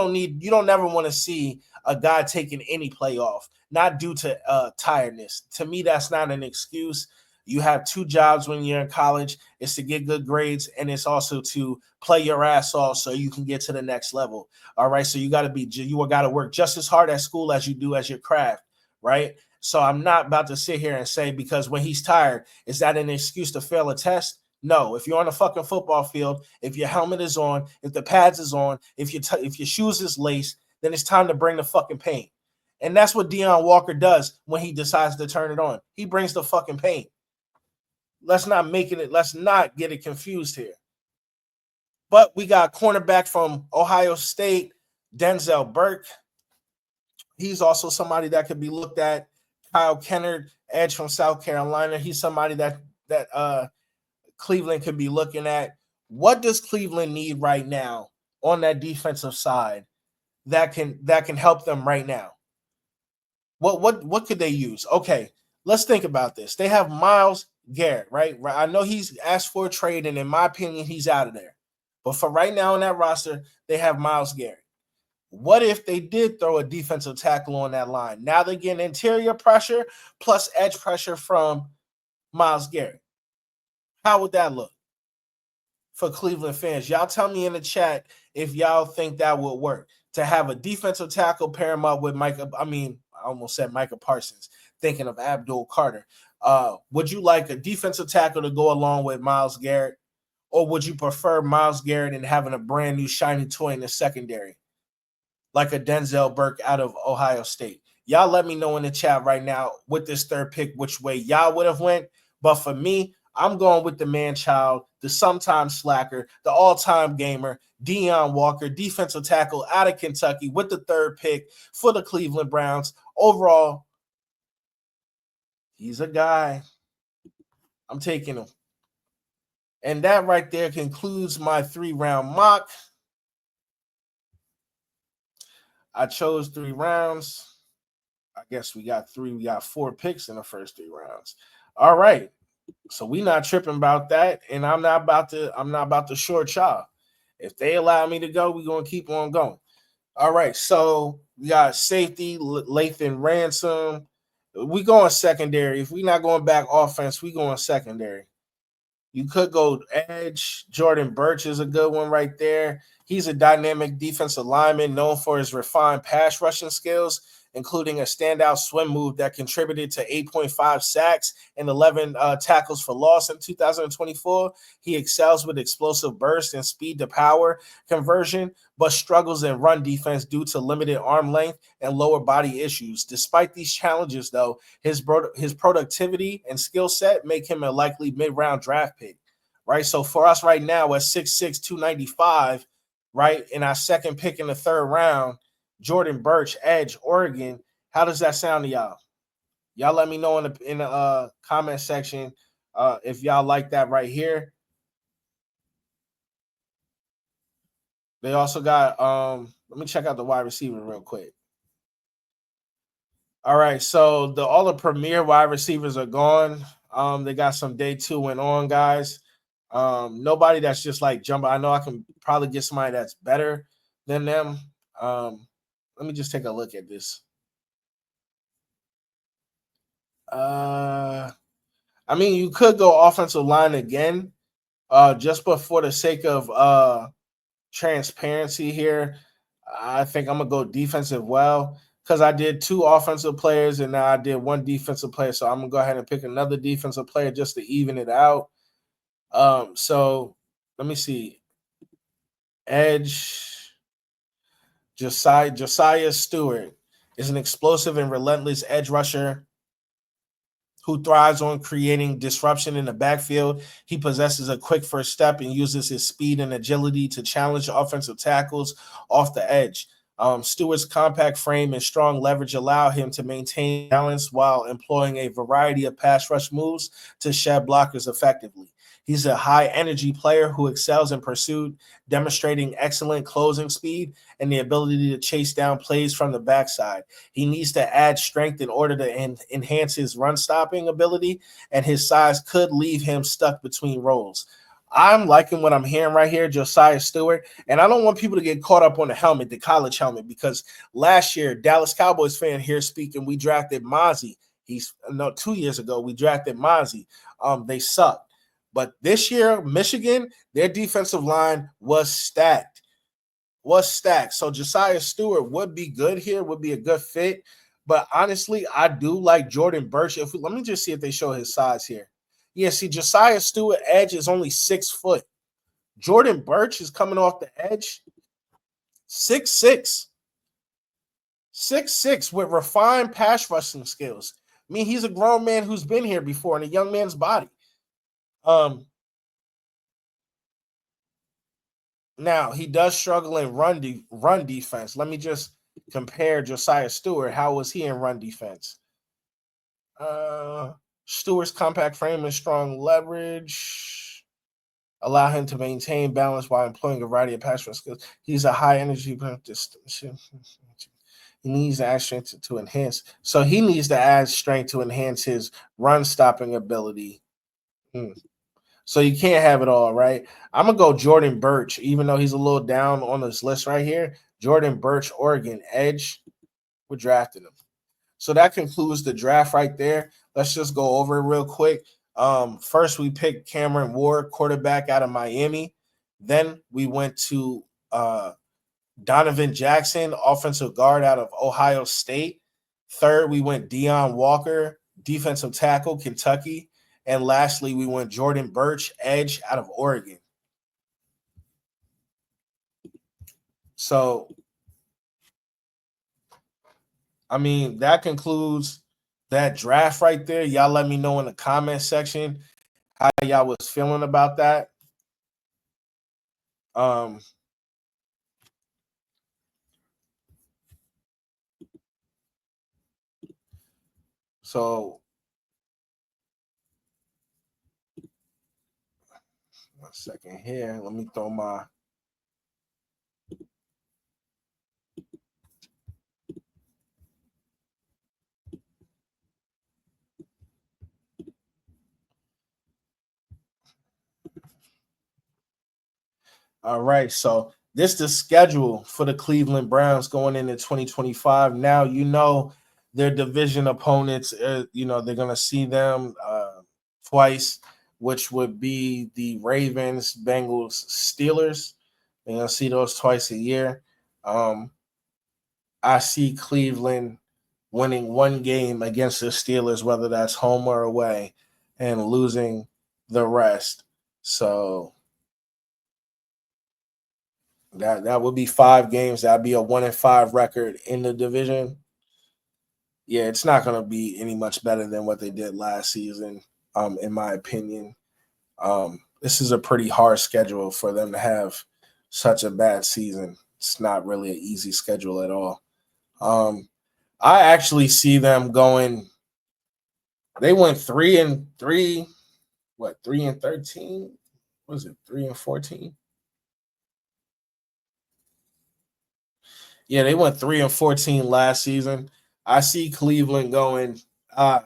Speaker 1: don't never want to see a guy taking any play off, not due to tiredness. To me, that's not an excuse. You have 2 jobs when you're in college. It's to get good grades, and it's also to play your ass off so you can get to the next level. All right, so you got to work just as hard at school as you do as your craft, right? So I'm not about to sit here and say because when he's tired, is that an excuse to fail a test? No. If you're on a fucking football field, if your helmet is on, if the pads is on, if your shoes is laced, then it's time to bring the fucking pain. And that's what Deion Walker does when he decides to turn it on. He brings the fucking pain. Let's not get it confused here. But we got cornerback from Ohio State, Denzel Burke. He's also somebody that could be looked at. Kyle Kennard, edge from South Carolina. He's somebody that Cleveland could be looking at. What does Cleveland need right now on that defensive side that can help them right now? What could they use? Okay, let's think about this. They have Myles Garrett, right? I know he's asked for a trade, and in my opinion, he's out of there. But for right now on that roster, they have Myles Garrett. What if they did throw a defensive tackle on that line? Now they're getting interior pressure plus edge pressure from Myles Garrett. How would that look for Cleveland fans? Y'all tell me in the chat if y'all think that would work. To have a defensive tackle pair him up with I almost said Micah Parsons, thinking of Abdul Carter. Would you like a defensive tackle to go along with Myles Garrett? Or would you prefer Myles Garrett and having a brand new shiny toy in the secondary? Like a Denzel Burke out of Ohio State. Y'all let me know in the chat right now with this 3rd pick, which way y'all would have went. But for me, I'm going with the man-child, the sometimes slacker, the all-time gamer, Deion Walker, defensive tackle out of Kentucky with the 3rd pick for the Cleveland Browns. Overall, he's a guy. I'm taking him. And that right there concludes my 3-round mock. I chose 3 rounds. I guess we got 4 picks in the first 3 rounds. All right. So we not tripping about that. And I'm not about to short y'all. If they allow me to go, we're going to keep on going. All right. So we got safety, Lathan Ransom. We going secondary. If we not going back offense, we going secondary. You could go edge. Jordan Birch is a good one right there. He's a dynamic defensive lineman known for his refined pass rushing skills, including a standout swim move that contributed to 8.5 sacks and 11 tackles for loss in 2024. He excels with explosive burst and speed to power conversion, but struggles in run defense due to limited arm length and lower body issues. Despite these challenges, though, his productivity and skill set make him a likely mid-round draft pick, right? So for us right now at 6'6", 295, right, in our 2nd pick in the 3rd round, Jordan Birch, edge, Oregon. How does that sound to y'all? Y'all let me know in the comment section if y'all like that right here. They also got let me check out the wide receiver real quick. All right, so all the premier wide receivers are gone. They got some day 2 went on, guys. Nobody that's just like jumping. I know I can probably get somebody that's better than them. Let me just take a look at this. I mean, you could go offensive line again, just but for the sake of transparency here. I think I'm gonna go defensive well because I did 2 offensive players and now I did 1 defensive player. So I'm gonna go ahead and pick another defensive player just to even it out. So let me see. Edge Josiah Stewart is an explosive and relentless edge rusher who thrives on creating disruption in the backfield. He possesses a quick first step and uses his speed and agility to challenge offensive tackles off the edge. Stewart's compact frame and strong leverage allow him to maintain balance while employing a variety of pass rush moves to shed blockers effectively. He's a high energy player who excels in pursuit, demonstrating excellent closing speed and the ability to chase down plays from the backside. He needs to add strength in order to enhance his run stopping ability, and his size could leave him stuck between roles. I'm liking what I'm hearing right here, Josiah Stewart, and I don't want people to get caught up on the helmet, the college helmet, because last year, Dallas Cowboys fan here speaking, we drafted Mozzie. 2 years ago, we drafted Mozzie. They sucked. But this year, Michigan, their defensive line was stacked. So Josiah Stewart would be good here, would be a good fit. But honestly, I do like Jordan Burch. Let me just see if they show his size here. Yeah, see, Josiah Stewart edge is only 6 foot. Jordan Burch is coming off the edge 6'6". 6'6" with refined pass rushing skills. I mean, he's a grown man who's been here before in a young man's body. Now he does struggle in run defense. Let me just compare Josiah Stewart. How was he in run defense? Stewart's compact frame and strong leverage allow him to maintain balance while employing a variety of pass rush skills. He's a high energy. He needs to add strength to enhance. So he needs to add strength to enhance his run stopping ability. So you can't have it all, right? I'm going to go Jordan Burch, even though he's a little down on this list right here. Jordan Burch, Oregon, edge. We're drafting him. So that concludes the draft right there. Let's just go over it real quick. First, we picked Cameron Ward, quarterback out of Miami. Then we went to Donovan Jackson, offensive guard out of Ohio State. Third, we went Deion Walker, defensive tackle, Kentucky. And lastly, we went Jordan Burch, edge out of Oregon. So, I mean, that concludes that draft right there. Y'all let me know in the comment section how y'all was feeling about that. So, one second here. Let me throw my All right, so this is the schedule for the Cleveland Browns going into 2025. Now you know their division opponents. They're going to see them twice, which would be the Ravens, Bengals, Steelers. They're going to see those twice a year. I see Cleveland winning one game against the Steelers, whether that's home or away, and losing the rest. So that would be 5 games. That'd be a 1-5 record in the division. Yeah, it's not going to be any much better than what they did last season, in my opinion. This is a pretty hard schedule for them to have such a bad season. It's not really an easy schedule at all. I actually see them going. They went 3-3. What, 3-13? What was it, 3-14? Yeah, they went 3-14 last season. I see Cleveland going. I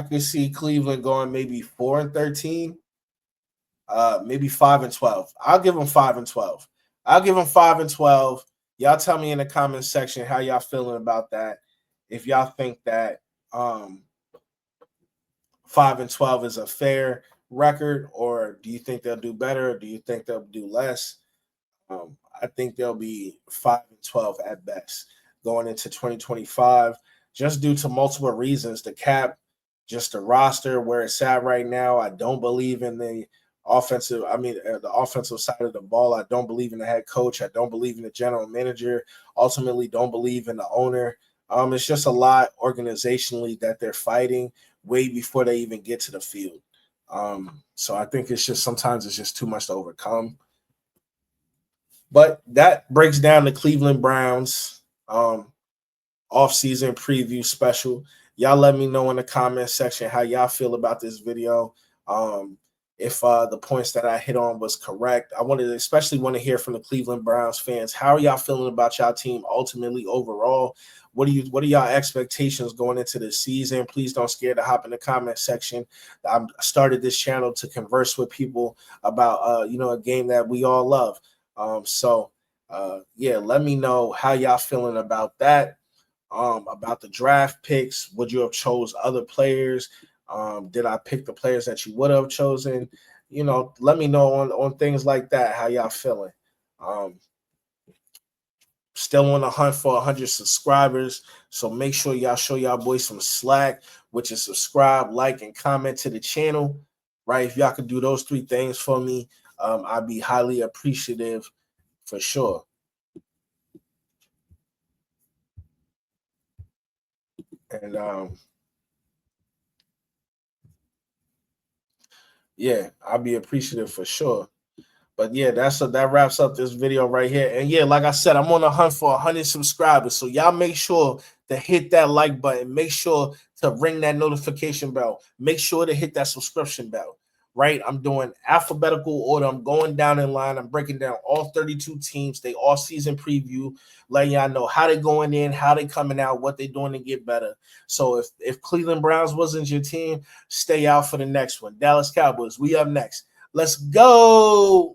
Speaker 1: could see Cleveland going maybe 4-13, maybe 5-12. I'll give them 5-12. Y'all tell me in the comment section how y'all feeling about that. If y'all think that 5-12 is a fair record, or do you think they'll do better, or do you think they'll do less? I think they'll be 5-12 at best going into 2025, just due to multiple reasons. The cap, just the roster where it's at right now. I don't believe in the offensive. The offensive side of the ball. I don't believe in the head coach. I don't believe in the general manager. Ultimately, don't believe in the owner. It's just a lot organizationally that they're fighting way before they even get to the field. So I think sometimes it's just too much to overcome. But that breaks down the Cleveland Browns off-season preview special. Y'all let me know in the comment section how y'all feel about this video. If the points that I hit on was correct. I especially want to hear from the Cleveland Browns fans. How are y'all feeling about y'all team ultimately overall? What are y'all expectations going into the season? Please don't scare to hop in the comment section. I started this channel to converse with people about a game that we all love. Let me know how y'all feeling about that. About the draft picks. Would you have chose other players? Did I pick the players that you would have chosen? Let me know on things like that, how y'all feeling. Still on the hunt for 100 subscribers, so make sure y'all show y'all boys some slack, which is subscribe, like, and comment to the channel, right? If y'all could do those 3 things for me, I'd be highly appreciative for sure. And I'll be appreciative for sure. But yeah, that wraps up this video right here. And yeah, like I said, I'm on a hunt for 100 subscribers. So y'all make sure to hit that like button. Make sure to ring that notification bell. Make sure to hit that subscription bell. Right? I'm doing alphabetical order. I'm going down in line. I'm breaking down all 32 teams. They all season preview, letting y'all know how they going in, how they coming out, what they doing to get better. So if Cleveland Browns wasn't your team, stay out for the next one. Dallas Cowboys, we up next. Let's go.